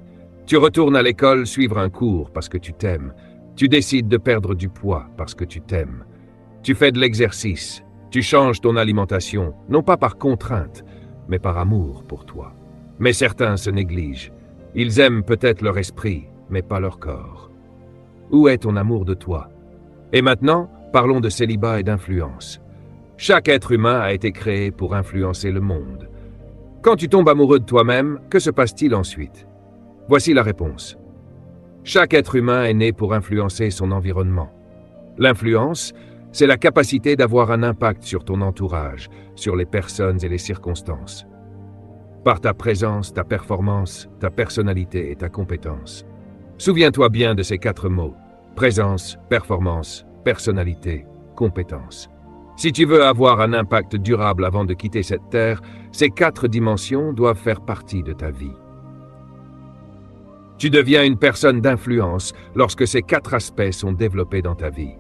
Tu retournes à l'école suivre un cours parce que tu t'aimes. Tu décides de perdre du poids parce que tu t'aimes. Tu fais de l'exercice. Tu changes ton alimentation, non pas par contrainte, mais par amour pour toi. Mais certains se négligent. Ils aiment peut-être leur esprit, mais pas leur corps. Où est ton amour de toi? Et maintenant, parlons de célibat et d'influence. Chaque être humain a été créé pour influencer le monde. Quand tu tombes amoureux de toi-même, que se passe-t-il ensuite? Voici la réponse. Chaque être humain est né pour influencer son environnement. L'influence, c'est la capacité d'avoir un impact sur ton entourage, sur les personnes et les circonstances. Par ta présence, ta performance, ta personnalité et ta compétence. Souviens-toi bien de ces 4 mots. Présence, performance, personnalité, compétence. Si tu veux avoir un impact durable avant de quitter cette terre, ces 4 dimensions doivent faire partie de ta vie. Tu deviens une personne d'influence lorsque ces 4 aspects sont développés dans ta vie.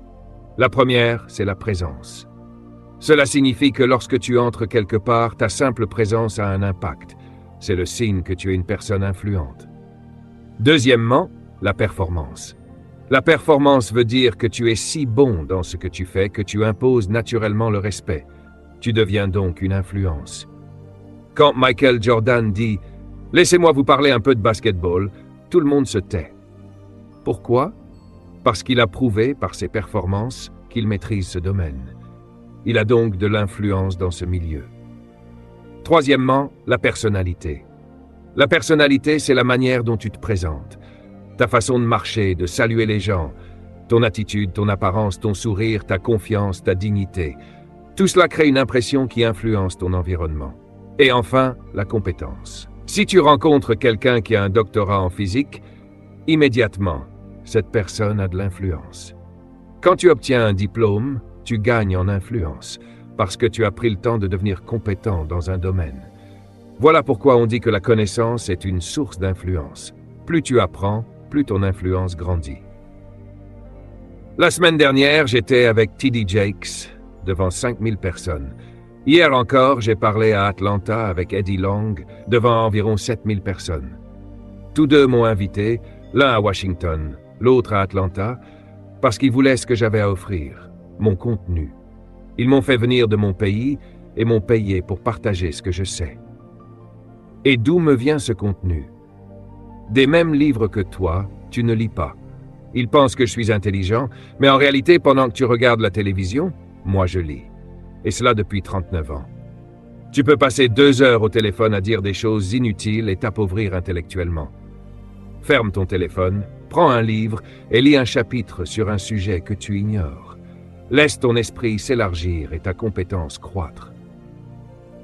La première, c'est la présence. Cela signifie que lorsque tu entres quelque part, ta simple présence a un impact. C'est le signe que tu es une personne influente. Deuxièmement, la performance. La performance veut dire que tu es si bon dans ce que tu fais que tu imposes naturellement le respect. Tu deviens donc une influence. Quand Michael Jordan dit « Laissez-moi vous parler un peu de basketball », tout le monde se tait. Pourquoi? Parce qu'il a prouvé par ses performances qu'il maîtrise ce domaine. Il a donc de l'influence dans ce milieu. Troisièmement, la personnalité. La personnalité, c'est la manière dont tu te présentes. Ta façon de marcher, de saluer les gens, ton attitude, ton apparence, ton sourire, ta confiance, ta dignité. Tout cela crée une impression qui influence ton environnement. Et enfin, la compétence. Si tu rencontres quelqu'un qui a un doctorat en physique, immédiatement, cette personne a de l'influence. Quand tu obtiens un diplôme, tu gagnes en influence, parce que tu as pris le temps de devenir compétent dans un domaine. Voilà pourquoi on dit que la connaissance est une source d'influence. Plus tu apprends, plus ton influence grandit. La semaine dernière, j'étais avec T.D. Jakes, devant 5000 personnes. Hier encore, j'ai parlé à Atlanta avec Eddie Long, devant environ 7000 personnes. Tous deux m'ont invité, l'un à Washington, l'autre à Atlanta, parce qu'ils voulaient ce que j'avais à offrir, mon contenu. Ils m'ont fait venir de mon pays et m'ont payé pour partager ce que je sais. Et d'où me vient ce contenu? Des mêmes livres que toi, tu ne lis pas. Ils pensent que je suis intelligent, mais en réalité, pendant que tu regardes la télévision, moi je lis. Et cela depuis 39 ans. Tu peux passer 2 heures au téléphone à dire des choses inutiles et t'appauvrir intellectuellement. Ferme ton téléphone, prends un livre et lis un chapitre sur un sujet que tu ignores. Laisse ton esprit s'élargir et ta compétence croître.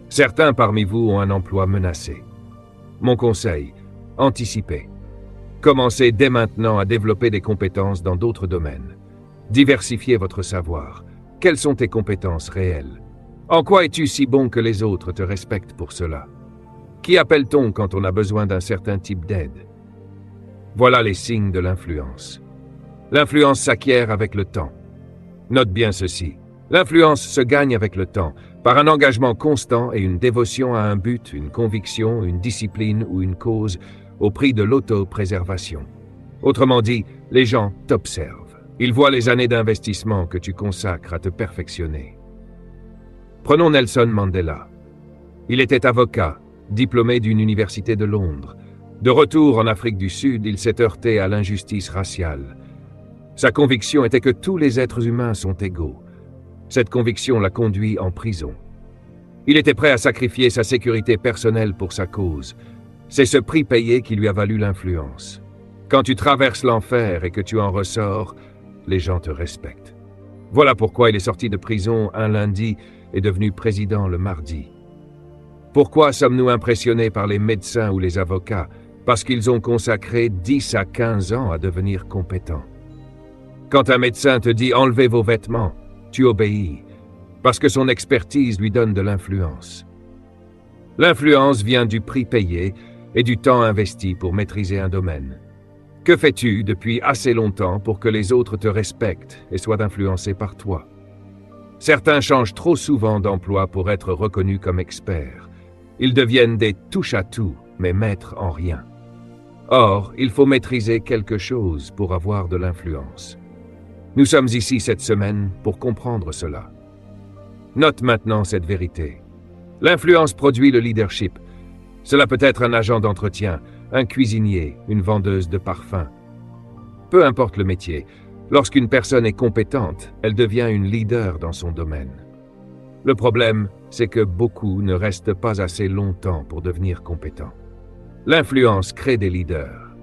Certains parmi vous ont un emploi menacé. Mon conseil, anticipez. Commencez dès maintenant à développer des compétences dans d'autres domaines. Diversifiez votre savoir. Quelles sont tes compétences réelles? En quoi es-tu si bon que les autres te respectent pour cela? Qui appelle-t-on quand on a besoin d'un certain type d'aide? Voilà les signes de l'influence. L'influence s'acquiert avec le temps. Note bien ceci. L'influence se gagne avec le temps, par un engagement constant et une dévotion à un but, une conviction, une discipline ou une cause, au prix de l'autopréservation. Autrement dit, les gens t'observent. Ils voient les années d'investissement que tu consacres à te perfectionner. Prenons Nelson Mandela. Il était avocat, diplômé d'une université de Londres. De retour en Afrique du Sud, il s'est heurté à l'injustice raciale. Sa conviction était que tous les êtres humains sont égaux. Cette conviction l'a conduit en prison. Il était prêt à sacrifier sa sécurité personnelle pour sa cause. C'est ce prix payé qui lui a valu l'influence. Quand tu traverses l'enfer et que tu en ressors, les gens te respectent. Voilà pourquoi il est sorti de prison un lundi et devenu président le mardi. Pourquoi sommes-nous impressionnés par les médecins ou les avocats? Parce qu'ils ont consacré 10 à 15 ans à devenir compétents. Quand un médecin te dit « enlevez vos vêtements », tu obéis, parce que son expertise lui donne de l'influence. L'influence vient du prix payé et du temps investi pour maîtriser un domaine. Que fais-tu depuis assez longtemps pour que les autres te respectent et soient influencés par toi? Certains changent trop souvent d'emploi pour être reconnus comme experts. Ils deviennent des touche-à-tout, mais maîtres en rien. Or, il faut maîtriser quelque chose pour avoir de l'influence. Nous sommes ici cette semaine pour comprendre cela. Note maintenant cette vérité. L'influence produit le leadership. Cela peut être un agent d'entretien, un cuisinier, une vendeuse de parfums. Peu importe le métier, lorsqu'une personne est compétente, elle devient une leader dans son domaine. Le problème, c'est que beaucoup ne restent pas assez longtemps pour devenir compétents. L'influence crée des leaders.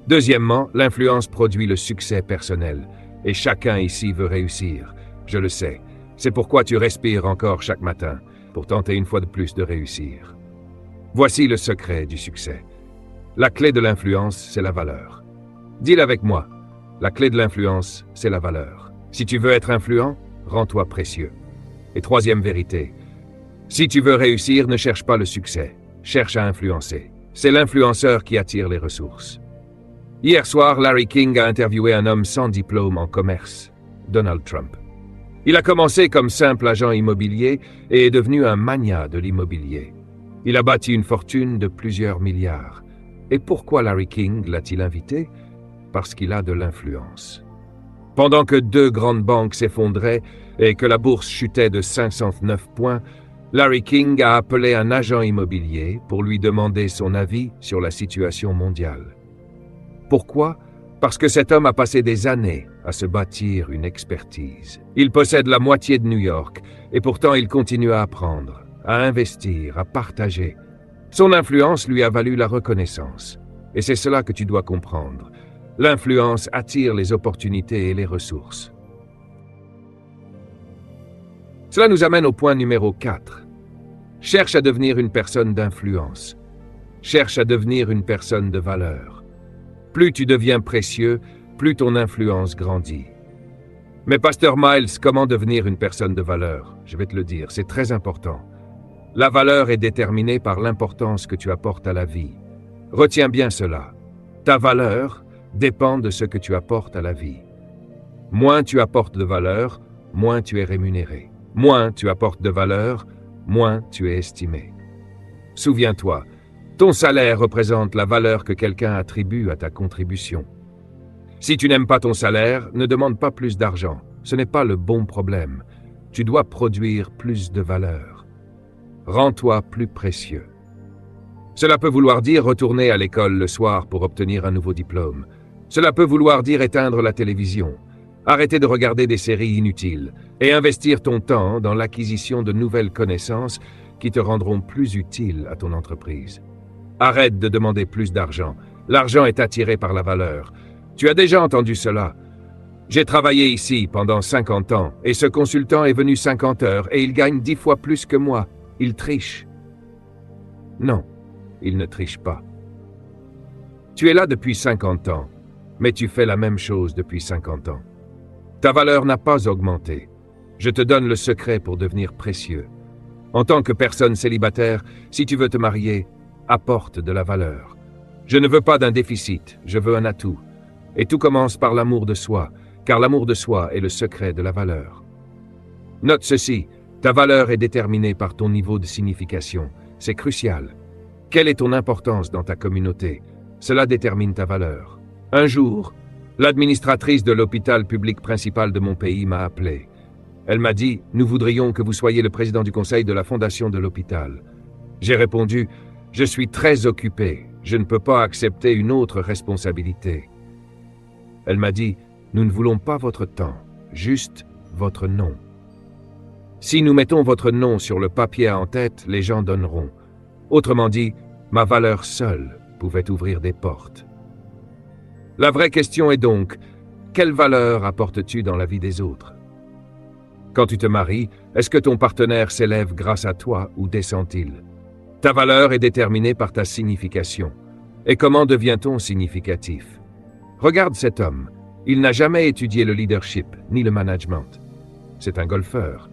Deuxièmement, l'influence produit le succès personnel. Et chacun ici veut réussir. Je le sais. C'est pourquoi tu respires encore chaque matin, pour tenter une fois de plus de réussir. Voici le secret du succès. La clé de l'influence, c'est la valeur. Dis-le avec moi. La clé de l'influence, c'est la valeur. Si tu veux être influent, rends-toi précieux. Et troisième vérité. Si tu veux réussir, ne cherche pas le succès. Cherche à influencer. C'est l'influenceur qui attire les ressources. Hier soir, Larry King a interviewé un homme sans diplôme en commerce, Donald Trump. Il a commencé comme simple agent immobilier et est devenu un magnat de l'immobilier. Il a bâti une fortune de plusieurs milliards. Et pourquoi Larry King l'a-t-il invité? Parce qu'il a de l'influence. Pendant que 2 grandes banques s'effondraient et que la bourse chutait de 509 points, Larry King a appelé un agent immobilier pour lui demander son avis sur la situation mondiale. Pourquoi ? Parce que cet homme a passé des années à se bâtir une expertise. Il possède la moitié de New York et pourtant il continue à apprendre, à investir, à partager. Son influence lui a valu la reconnaissance. Et c'est cela que tu dois comprendre. L'influence attire les opportunités et les ressources. Cela nous amène au point numéro 4. Cherche à devenir une personne d'influence. Cherche à devenir une personne de valeur. Plus tu deviens précieux, plus ton influence grandit. Mais Pasteur Miles, comment devenir une personne de valeur? Je vais te le dire, c'est très important. La valeur est déterminée par l'importance que tu apportes à la vie. Retiens bien cela. Ta valeur dépend de ce que tu apportes à la vie. Moins tu apportes de valeur, moins tu es rémunéré. Moins tu apportes de valeur, moins tu es estimé. Souviens-toi, ton salaire représente la valeur que quelqu'un attribue à ta contribution. Si tu n'aimes pas ton salaire, ne demande pas plus d'argent. Ce n'est pas le bon problème. Tu dois produire plus de valeur. Rends-toi plus précieux. Cela peut vouloir dire retourner à l'école le soir pour obtenir un nouveau diplôme. Cela peut vouloir dire éteindre la télévision, arrêter de regarder des séries inutiles et investir ton temps dans l'acquisition de nouvelles connaissances qui te rendront plus utile à ton entreprise. Arrête de demander plus d'argent. L'argent est attiré par la valeur. Tu as déjà entendu cela. J'ai travaillé ici pendant 50 ans et ce consultant est venu 50 heures et il gagne 10 fois plus que moi. Il triche. Non, il ne triche pas. Tu es là depuis 50 ans, mais tu fais la même chose depuis 50 ans. Ta valeur n'a pas augmenté. Je te donne le secret pour devenir précieux. En tant que personne célibataire, si tu veux te marier, apporte de la valeur. Je ne veux pas d'un déficit, je veux un atout. Et tout commence par l'amour de soi, car l'amour de soi est le secret de la valeur. Note ceci, ta valeur est déterminée par ton niveau de signification. C'est crucial. Quelle est ton importance dans ta communauté? Cela détermine ta valeur. Un jour, l'administratrice de l'hôpital public principal de mon pays m'a appelé. Elle m'a dit « Nous voudrions que vous soyez le président du conseil de la fondation de l'hôpital. » J'ai répondu « Je suis très occupé. Je ne peux pas accepter une autre responsabilité. » Elle m'a dit « Nous ne voulons pas votre temps, juste votre nom. Si nous mettons votre nom sur le papier en tête, les gens donneront. Autrement dit, ma valeur seule pouvait ouvrir des portes. » La vraie question est donc, quelle valeur apportes-tu dans la vie des autres? Quand tu te maries, est-ce que ton partenaire s'élève grâce à toi ou descend-il? Ta valeur est déterminée par ta signification. Et comment devient-on significatif? Regarde cet homme. Il n'a jamais étudié le leadership ni le management. C'est un golfeur.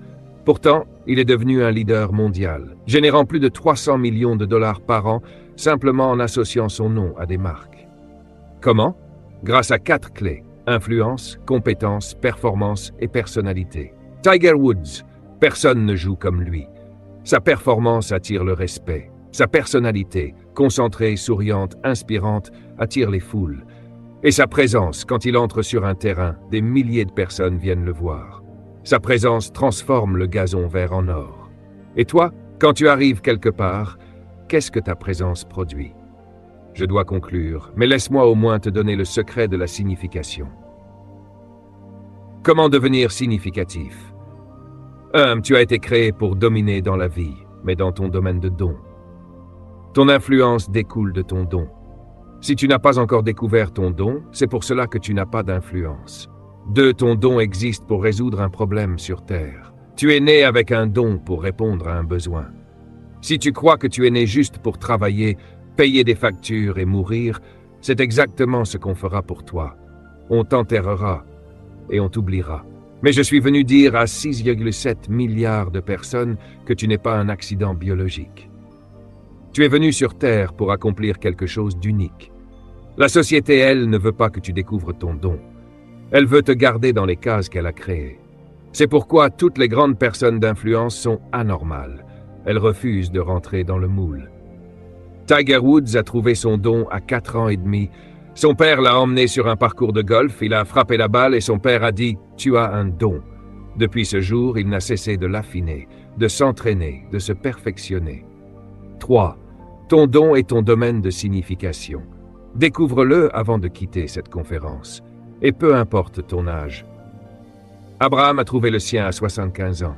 Pourtant, il est devenu un leader mondial, générant plus de 300 millions de dollars par an simplement en associant son nom à des marques. Comment? Grâce à 4 clés: influence, compétence, performance et personnalité. Tiger Woods, personne ne joue comme lui. Sa performance attire le respect. Sa personnalité, concentrée, souriante, inspirante, attire les foules. Et sa présence, quand il entre sur un terrain, des milliers de personnes viennent le voir. Sa présence transforme le gazon vert en or. Et toi, quand tu arrives quelque part, qu'est-ce que ta présence produit? Je dois conclure, mais laisse-moi au moins te donner le secret de la signification. Comment devenir significatif? 1. Tu as été créé pour dominer dans la vie, mais dans ton domaine de don. Ton influence découle de ton don. Si tu n'as pas encore découvert ton don, c'est pour cela que tu n'as pas d'influence. 2. Ton don existe pour résoudre un problème sur Terre. Tu es né avec un don pour répondre à un besoin. Si tu crois que tu es né juste pour travailler, payer des factures et mourir, c'est exactement ce qu'on fera pour toi. On t'enterrera et on t'oubliera. Mais je suis venu dire à 6,7 milliards de personnes que tu n'es pas un accident biologique. Tu es venu sur Terre pour accomplir quelque chose d'unique. La société, elle, ne veut pas que tu découvres ton don. Elle veut te garder dans les cases qu'elle a créées. C'est pourquoi toutes les grandes personnes d'influence sont anormales. Elles refusent de rentrer dans le moule. Tiger Woods a trouvé son don à 4 ans et demi. Son père l'a emmené sur un parcours de golf, il a frappé la balle et son père a dit « Tu as un don ». Depuis ce jour, il n'a cessé de l'affiner, de s'entraîner, de se perfectionner. 3. Ton don est ton domaine de signification. Découvre-le avant de quitter cette conférence, et peu importe ton âge. Abraham a trouvé le sien à 75 ans.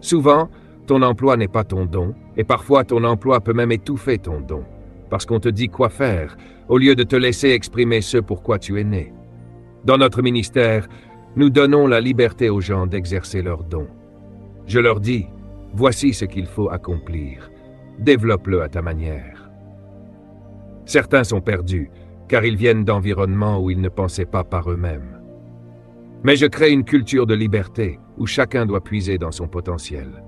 Souvent, ton emploi n'est pas ton don, et parfois ton emploi peut même étouffer ton don, parce qu'on te dit quoi faire, au lieu de te laisser exprimer ce pourquoi tu es né. Dans notre ministère, nous donnons la liberté aux gens d'exercer leurs dons. Je leur dis, voici ce qu'il faut accomplir. Développe-le à ta manière. Certains sont perdus, car ils viennent d'environnements où ils ne pensaient pas par eux-mêmes. Mais je crée une culture de liberté, où chacun doit puiser dans son potentiel.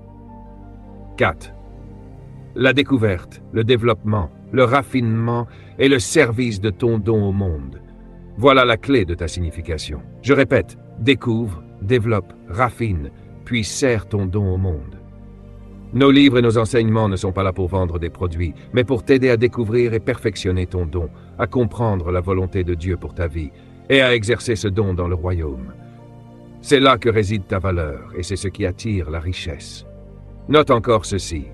4. La découverte, le développement, le raffinement et le service de ton don au monde. Voilà la clé de ta signification. Je répète, découvre, développe, raffine, puis sers ton don au monde. Nos livres et nos enseignements ne sont pas là pour vendre des produits, mais pour t'aider à découvrir et perfectionner ton don, à comprendre la volonté de Dieu pour ta vie et à exercer ce don dans le royaume. C'est là que réside ta valeur et c'est ce qui attire la richesse. Note encore ceci.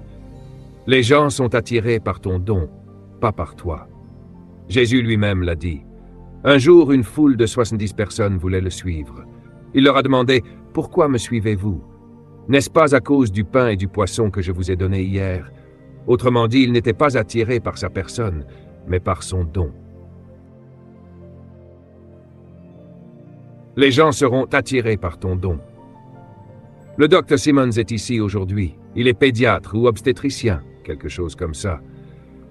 Les gens sont attirés par ton don, pas par toi. Jésus lui-même l'a dit. Un jour, une foule de 70 personnes voulait le suivre. Il leur a demandé « Pourquoi me suivez-vous ? N'est-ce pas à cause du pain et du poisson que je vous ai donné hier ?» Autrement dit, il n'était pas attiré par sa personne, mais par son don. Les gens seront attirés par ton don. Le Dr Simmons est ici aujourd'hui. Il est pédiatre ou obstétricien, quelque chose comme ça.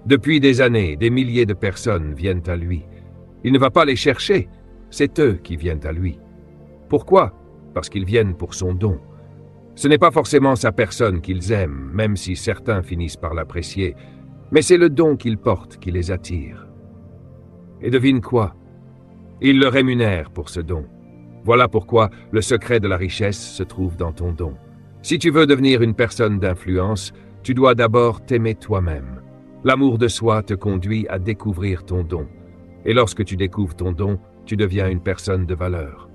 Depuis des années, des milliers de personnes viennent à lui. Il ne va pas les chercher, c'est eux qui viennent à lui. Pourquoi ? Parce qu'ils viennent pour son don. Ce n'est pas forcément sa personne qu'ils aiment, même si certains finissent par l'apprécier, mais c'est le don qu'il porte qui les attire. Et devine quoi ? Il le rémunère pour ce don. Voilà pourquoi le secret de la richesse se trouve dans ton don. Si tu veux devenir une personne d'influence, tu dois d'abord t'aimer toi-même. L'amour de soi te conduit à découvrir ton don. Et lorsque tu découvres ton don, tu deviens une personne de valeur.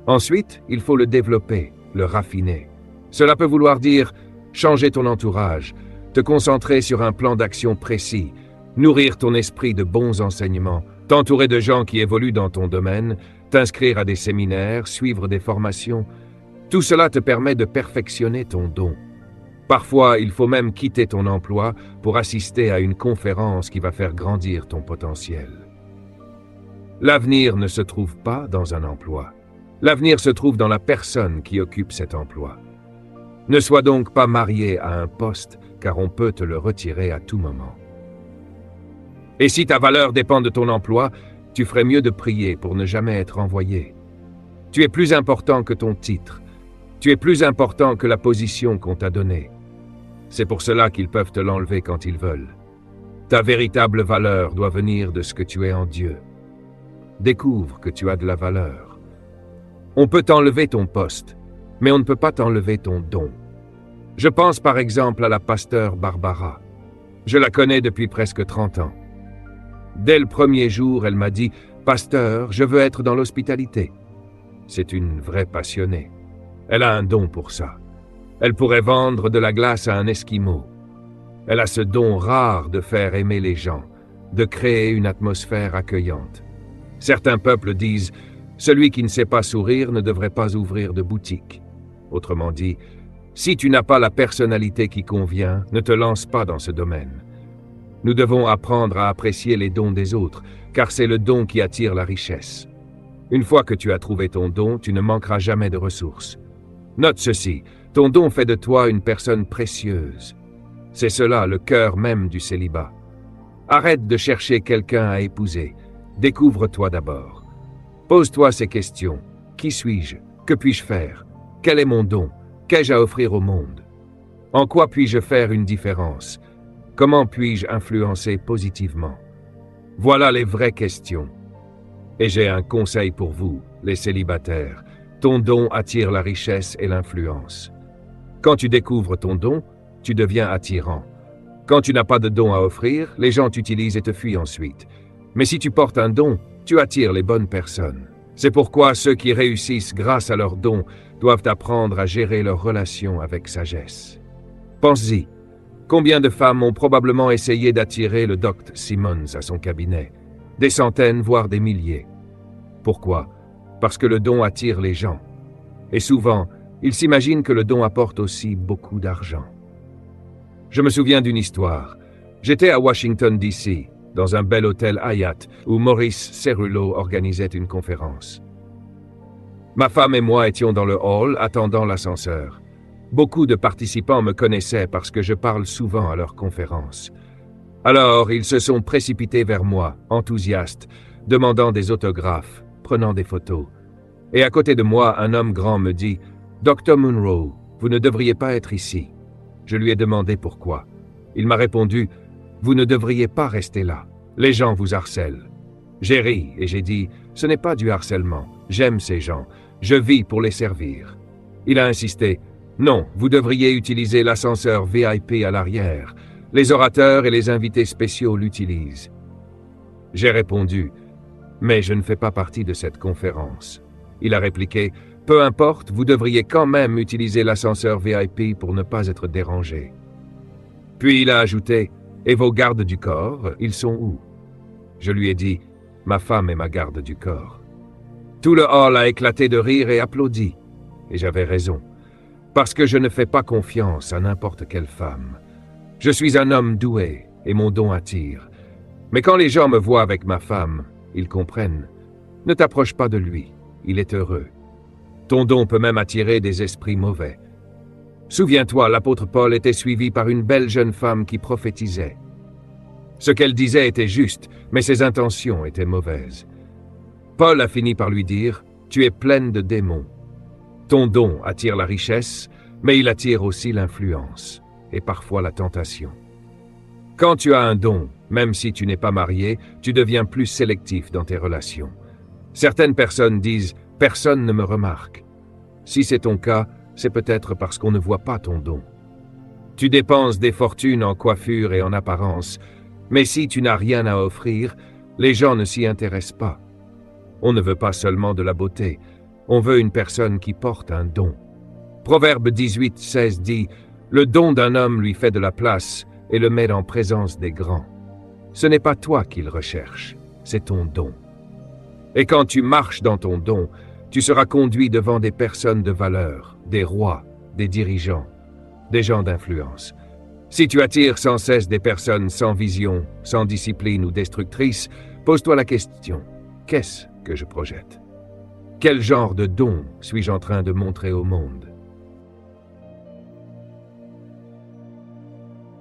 Ensuite, il faut le développer, le raffiner. Cela peut vouloir dire changer ton entourage, te concentrer sur un plan d'action précis, nourrir ton esprit de bons enseignements, t'entourer de gens qui évoluent dans ton domaine, t'inscrire à des séminaires, suivre des formations. Tout cela te permet de perfectionner ton don. Parfois, il faut même quitter ton emploi pour assister à une conférence qui va faire grandir ton potentiel. L'avenir ne se trouve pas dans un emploi. L'avenir se trouve dans la personne qui occupe cet emploi. Ne sois donc pas marié à un poste, car on peut te le retirer à tout moment. Et si ta valeur dépend de ton emploi, tu ferais mieux de prier pour ne jamais être envoyé. Tu es plus important que ton titre. Tu es plus important que la position qu'on t'a donnée. C'est pour cela qu'ils peuvent te l'enlever quand ils veulent. Ta véritable valeur doit venir de ce que tu es en Dieu. Découvre que tu as de la valeur. On peut t'enlever ton poste, mais on ne peut pas t'enlever ton don. Je pense par exemple à la pasteure Barbara. Je la connais depuis presque 30 ans. Dès le premier jour, elle m'a dit « Pasteur, je veux être dans l'hospitalité ». C'est une vraie passionnée. Elle a un don pour ça. Elle pourrait vendre de la glace à un Esquimau. Elle a ce don rare de faire aimer les gens, de créer une atmosphère accueillante. Certains peuples disent « Celui qui ne sait pas sourire ne devrait pas ouvrir de boutique ». Autrement dit, si tu n'as pas la personnalité qui convient, ne te lance pas dans ce domaine. Nous devons apprendre à apprécier les dons des autres, car c'est le don qui attire la richesse. Une fois que tu as trouvé ton don, tu ne manqueras jamais de ressources. Note ceci, ton don fait de toi une personne précieuse. C'est cela le cœur même du célibat. Arrête de chercher quelqu'un à épouser. Découvre-toi d'abord. Pose-toi ces questions. Qui suis-je? Que puis-je faire? Quel est mon don? Qu'ai-je à offrir au monde? En quoi puis-je faire une différence? Comment puis-je influencer positivement? Voilà les vraies questions. Et j'ai un conseil pour vous, les célibataires. Ton don attire la richesse et l'influence. Quand tu découvres ton don, tu deviens attirant. Quand tu n'as pas de don à offrir, les gens t'utilisent et te fuient ensuite. Mais si tu portes un don, tu attires les bonnes personnes. C'est pourquoi ceux qui réussissent grâce à leurs dons doivent apprendre à gérer leurs relations avec sagesse. Pense-y, combien de femmes ont probablement essayé d'attirer le Dr. Simmons à son cabinet? Des centaines, voire des milliers. Pourquoi? Parce que le don attire les gens. Et souvent, ils s'imaginent que le don apporte aussi beaucoup d'argent. Je me souviens d'une histoire. J'étais à Washington, D.C., dans un bel hôtel Hyatt, où Maurice Cerullo organisait une conférence. Ma femme et moi étions dans le hall, attendant l'ascenseur. Beaucoup de participants me connaissaient parce que je parle souvent à leurs conférences. Alors, ils se sont précipités vers moi, enthousiastes, demandant des autographes, prenant des photos. Et à côté de moi, un homme grand me dit « Dr. Munro, vous ne devriez pas être ici. » Je lui ai demandé pourquoi. Il m'a répondu « Vous ne devriez pas rester là. Les gens vous harcèlent. » J'ai ri et j'ai dit « Ce n'est pas du harcèlement. J'aime ces gens. Je vis pour les servir. » Il a insisté « Non, vous devriez utiliser l'ascenseur VIP à l'arrière. Les orateurs et les invités spéciaux l'utilisent. » J'ai répondu « Mais je ne fais pas partie de cette conférence. » Il a répliqué « Peu importe, vous devriez quand même utiliser l'ascenseur VIP pour ne pas être dérangé. » Puis il a ajouté « Et vos gardes du corps, ils sont où ?» Je lui ai dit « Ma femme est ma garde du corps. » Tout le hall a éclaté de rire et applaudi. Et j'avais raison. Parce que je ne fais pas confiance à n'importe quelle femme. Je suis un homme doué et mon don attire. Mais quand les gens me voient avec ma femme, ils comprennent. Ne t'approche pas de lui, il est heureux. Ton don peut même attirer des esprits mauvais. Souviens-toi, l'apôtre Paul était suivi par une belle jeune femme qui prophétisait. Ce qu'elle disait était juste, mais ses intentions étaient mauvaises. Paul a fini par lui dire « Tu es pleine de démons. Ton don attire la richesse, mais il attire aussi l'influence, et parfois la tentation. Quand tu as un don, même si tu n'es pas marié, tu deviens plus sélectif dans tes relations. Certaines personnes disent « Personne ne me remarque ». Si c'est ton cas, c'est peut-être parce qu'on ne voit pas ton don. Tu dépenses des fortunes en coiffure et en apparence, mais si tu n'as rien à offrir, les gens ne s'y intéressent pas. On ne veut pas seulement de la beauté, on veut une personne qui porte un don. Proverbe 18:16 dit « Le don d'un homme lui fait de la place et le met en présence des grands. » Ce n'est pas toi qu'il recherche, c'est ton don. Et quand tu marches dans ton don, tu seras conduit devant des personnes de valeur, des rois, des dirigeants, des gens d'influence. Si tu attires sans cesse des personnes sans vision, sans discipline ou destructrices, pose-toi la question, qu'est-ce que je projette? Quel genre de don suis-je en train de montrer au monde?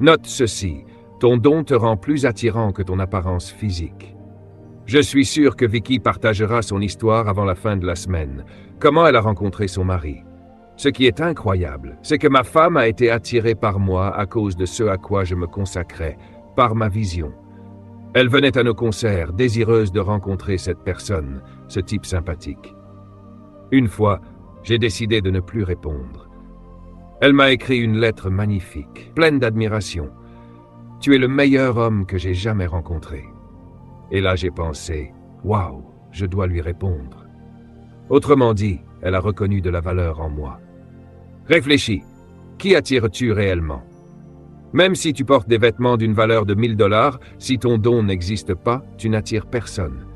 Note ceci, ton don te rend plus attirant que ton apparence physique. Je suis sûr que Vicky partagera son histoire avant la fin de la semaine, comment elle a rencontré son mari. Ce qui est incroyable, c'est que ma femme a été attirée par moi à cause de ce à quoi je me consacrais, par ma vision. Elle venait à nos concerts, désireuse de rencontrer cette personne, ce type sympathique. Une fois, j'ai décidé de ne plus répondre. Elle m'a écrit une lettre magnifique, pleine d'admiration. « Tu es le meilleur homme que j'ai jamais rencontré. » Et là j'ai pensé, « Waouh, je dois lui répondre. » Autrement dit, elle a reconnu de la valeur en moi. Réfléchis, qui attires-tu réellement? Même si tu portes des vêtements d'une valeur de 1000 $, si ton don n'existe pas, tu n'attires personne.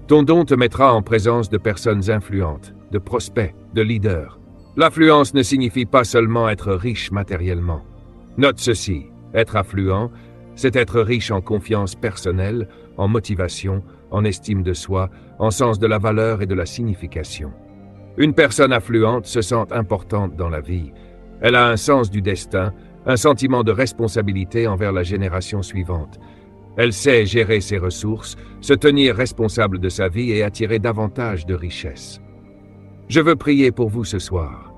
Ton don te mettra en présence de personnes influentes, de prospects, de leaders. L'affluence ne signifie pas seulement être riche matériellement. Note ceci, être affluent, c'est être riche en confiance personnelle, en motivation, en estime de soi, en sens de la valeur et de la signification. Une personne affluente se sent importante dans la vie. Elle a un sens du destin, un sentiment de responsabilité envers la génération suivante. Elle sait gérer ses ressources, se tenir responsable de sa vie et attirer davantage de richesses. Je veux prier pour vous ce soir.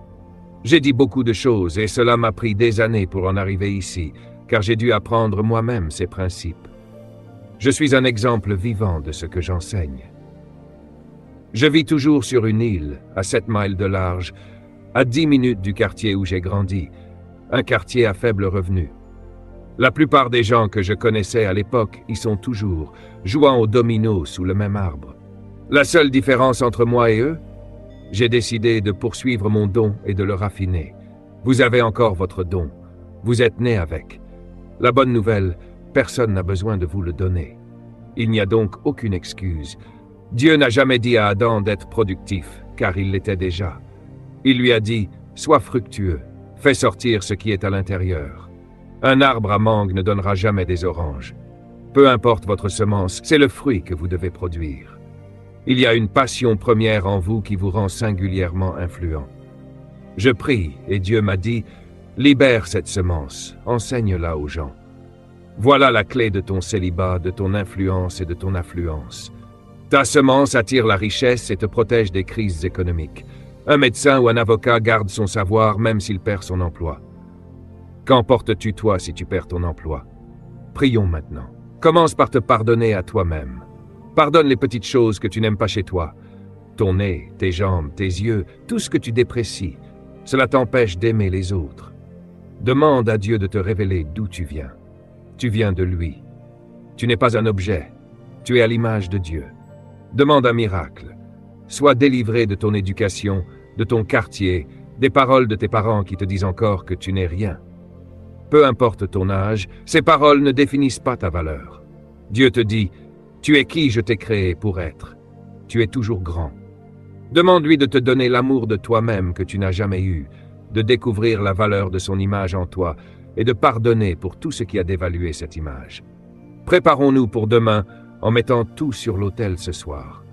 J'ai dit beaucoup de choses et cela m'a pris des années pour en arriver ici, car j'ai dû apprendre moi-même ces principes. Je suis un exemple vivant de ce que j'enseigne. Je vis toujours sur une île, à 7 miles de large, à 10 minutes du quartier où j'ai grandi, un quartier à faible revenu. La plupart des gens que je connaissais à l'époque y sont toujours, jouant au domino sous le même arbre. La seule différence entre moi et eux, j'ai décidé de poursuivre mon don et de le raffiner. Vous avez encore votre don. Vous êtes né avec. La bonne nouvelle, personne n'a besoin de vous le donner. Il n'y a donc aucune excuse. Dieu n'a jamais dit à Adam d'être productif, car il l'était déjà. Il lui a dit, sois fructueux, fais sortir ce qui est à l'intérieur. Un arbre à mangue ne donnera jamais des oranges. Peu importe votre semence, c'est le fruit que vous devez produire. Il y a une passion première en vous qui vous rend singulièrement influent. Je prie, et Dieu m'a dit, libère cette semence, enseigne-la aux gens. Voilà la clé de ton célibat, de ton influence et de ton affluence. Ta semence attire la richesse et te protège des crises économiques. Un médecin ou un avocat garde son savoir même s'il perd son emploi. Qu'emportes-tu toi si tu perds ton emploi? Prions maintenant. Commence par te pardonner à toi-même. Pardonne les petites choses que tu n'aimes pas chez toi. Ton nez, tes jambes, tes yeux, tout ce que tu déprécies. Cela t'empêche d'aimer les autres. Demande à Dieu de te révéler d'où tu viens. Tu viens de lui. Tu n'es pas un objet. Tu es à l'image de Dieu. Demande un miracle. Sois délivré de ton éducation, de ton quartier, des paroles de tes parents qui te disent encore que tu n'es rien. Peu importe ton âge, ces paroles ne définissent pas ta valeur. Dieu te dit, tu es qui je t'ai créé pour être. Tu es toujours grand. Demande-lui de te donner l'amour de toi-même que tu n'as jamais eu, de découvrir la valeur de son image en toi et de pardonner pour tout ce qui a dévalué cette image. Préparons-nous pour demain en mettant tout sur l'autel ce soir.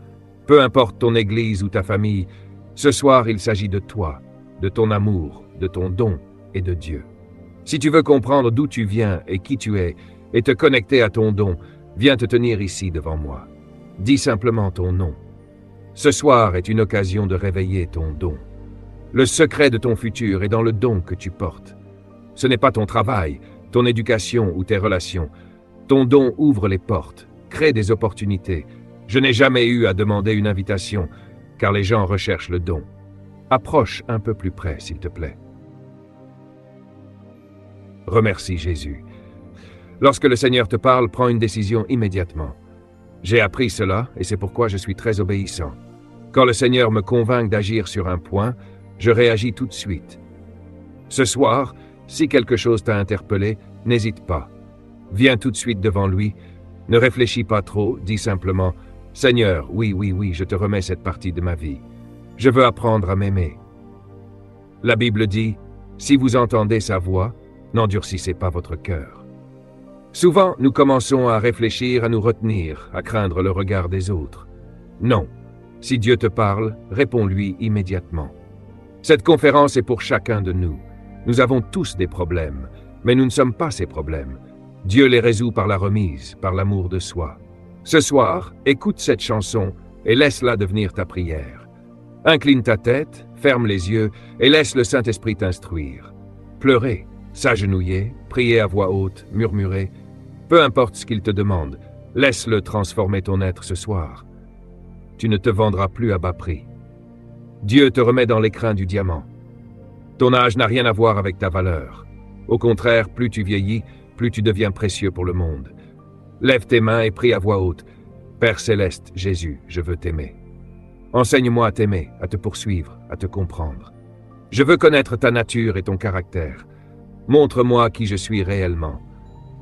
Peu importe ton église ou ta famille, ce soir il s'agit de toi, de ton amour, de ton don et de Dieu. Si tu veux comprendre d'où tu viens et qui tu es, et te connecter à ton don, viens te tenir ici devant moi. Dis simplement ton nom. Ce soir est une occasion de réveiller ton don. Le secret de ton futur est dans le don que tu portes. Ce n'est pas ton travail, ton éducation ou tes relations. Ton don ouvre les portes, crée des opportunités. Je n'ai jamais eu à demander une invitation, car les gens recherchent le don. Approche un peu plus près, s'il te plaît. Remercie Jésus. Lorsque le Seigneur te parle, prends une décision immédiatement. J'ai appris cela et c'est pourquoi je suis très obéissant. Quand le Seigneur me convainc d'agir sur un point, je réagis tout de suite. Ce soir, si quelque chose t'a interpellé, n'hésite pas. Viens tout de suite devant lui. Ne réfléchis pas trop, dis simplement « Seigneur, oui, je te remets cette partie de ma vie. Je veux apprendre à m'aimer. » La Bible dit « Si vous entendez sa voix, n'endurcissez pas votre cœur. » Souvent, nous commençons à réfléchir, à nous retenir, à craindre le regard des autres. Non. Si Dieu te parle, réponds-lui immédiatement. Cette conférence est pour chacun de nous. Nous avons tous des problèmes, mais nous ne sommes pas ces problèmes. Dieu les résout par la remise, par l'amour de soi. Ce soir, écoute cette chanson et laisse-la devenir ta prière. Incline ta tête, ferme les yeux et laisse le Saint-Esprit t'instruire. Pleurez, s'agenouiller, prier à voix haute, murmurer. Peu importe ce qu'il te demande, laisse-le transformer ton être ce soir. Tu ne te vendras plus à bas prix. Dieu te remet dans l'écrin du diamant. Ton âge n'a rien à voir avec ta valeur. Au contraire, plus tu vieillis, plus tu deviens précieux pour le monde. Lève tes mains et prie à voix haute. Père céleste, Jésus, je veux t'aimer. Enseigne-moi à t'aimer, à te poursuivre, à te comprendre. Je veux connaître ta nature et ton caractère. Montre-moi qui je suis réellement.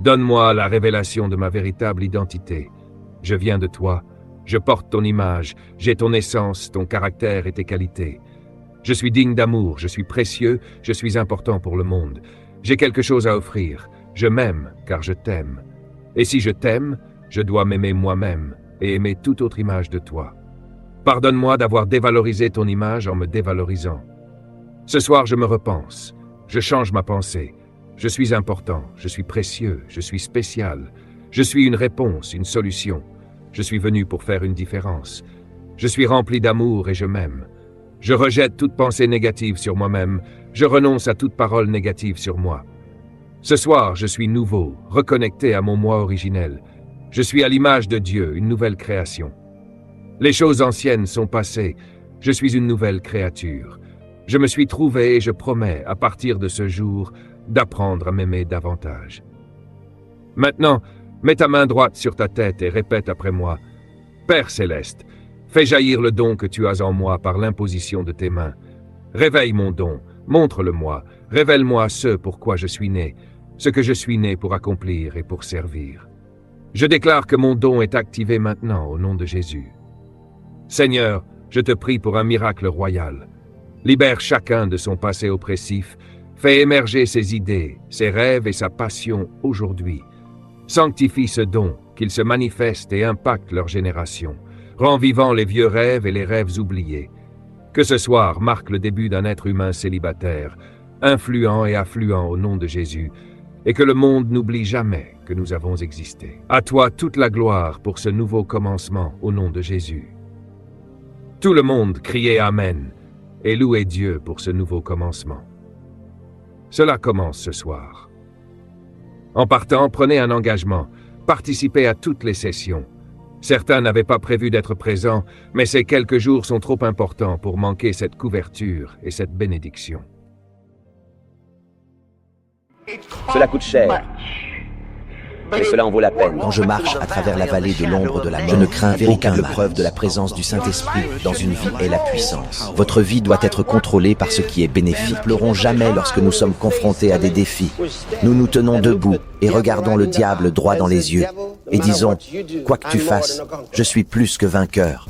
Donne-moi la révélation de ma véritable identité. Je viens de toi, je porte ton image, j'ai ton essence, ton caractère et tes qualités. Je suis digne d'amour, je suis précieux, je suis important pour le monde. J'ai quelque chose à offrir. Je m'aime, car je t'aime. Et si je t'aime, je dois m'aimer moi-même et aimer toute autre image de toi. Pardonne-moi d'avoir dévalorisé ton image en me dévalorisant. Ce soir, je me repense. Je change ma pensée. Je suis important, je suis précieux, je suis spécial. Je suis une réponse, une solution. Je suis venu pour faire une différence. Je suis rempli d'amour et je m'aime. Je rejette toute pensée négative sur moi-même. Je renonce à toute parole négative sur moi. Ce soir, je suis nouveau, reconnecté à mon moi originel. Je suis à l'image de Dieu, une nouvelle création. Les choses anciennes sont passées. Je suis une nouvelle créature. Je me suis trouvé et je promets, à partir de ce jour, d'apprendre à m'aimer davantage. Maintenant, mets ta main droite sur ta tête et répète après moi. Père céleste, Fais jaillir le don que tu as en moi par l'imposition de tes mains. Réveille mon don, montre-le-moi, révèle-moi ce pourquoi je suis né, ce que je suis né pour accomplir et pour servir. Je déclare que mon don est activé maintenant au nom de Jésus. Seigneur, je te prie pour un miracle royal. Libère chacun de son passé oppressif, fais émerger ses idées, ses rêves et sa passion aujourd'hui. Sanctifie ce don, qu'il se manifeste et impacte leur génération. Rends vivants les vieux rêves et les rêves oubliés. Que ce soir marque le début d'un être humain célibataire, influent et affluent au nom de Jésus, et que le monde n'oublie jamais que nous avons existé. À toi toute la gloire pour ce nouveau commencement au nom de Jésus. Tout le monde criait Amen et louait Dieu pour ce nouveau commencement. Cela commence ce soir. En partant, prenez un engagement, participez à toutes les sessions. Certains n'avaient pas prévu d'être présents, mais ces quelques jours sont trop importants pour manquer cette couverture et cette bénédiction. Cela coûte cher, mais cela en vaut la peine. Quand je marche à travers la vallée de l'ombre de la mort, je ne crains véritable preuve de la présence du Saint-Esprit dans une vie et la puissance. Votre vie doit être contrôlée par ce qui est bénéfique. Ne pleurons jamais lorsque nous sommes confrontés à des défis. Nous nous tenons debout et regardons le diable droit dans les yeux et disons, quoi que tu fasses, je suis plus que vainqueur.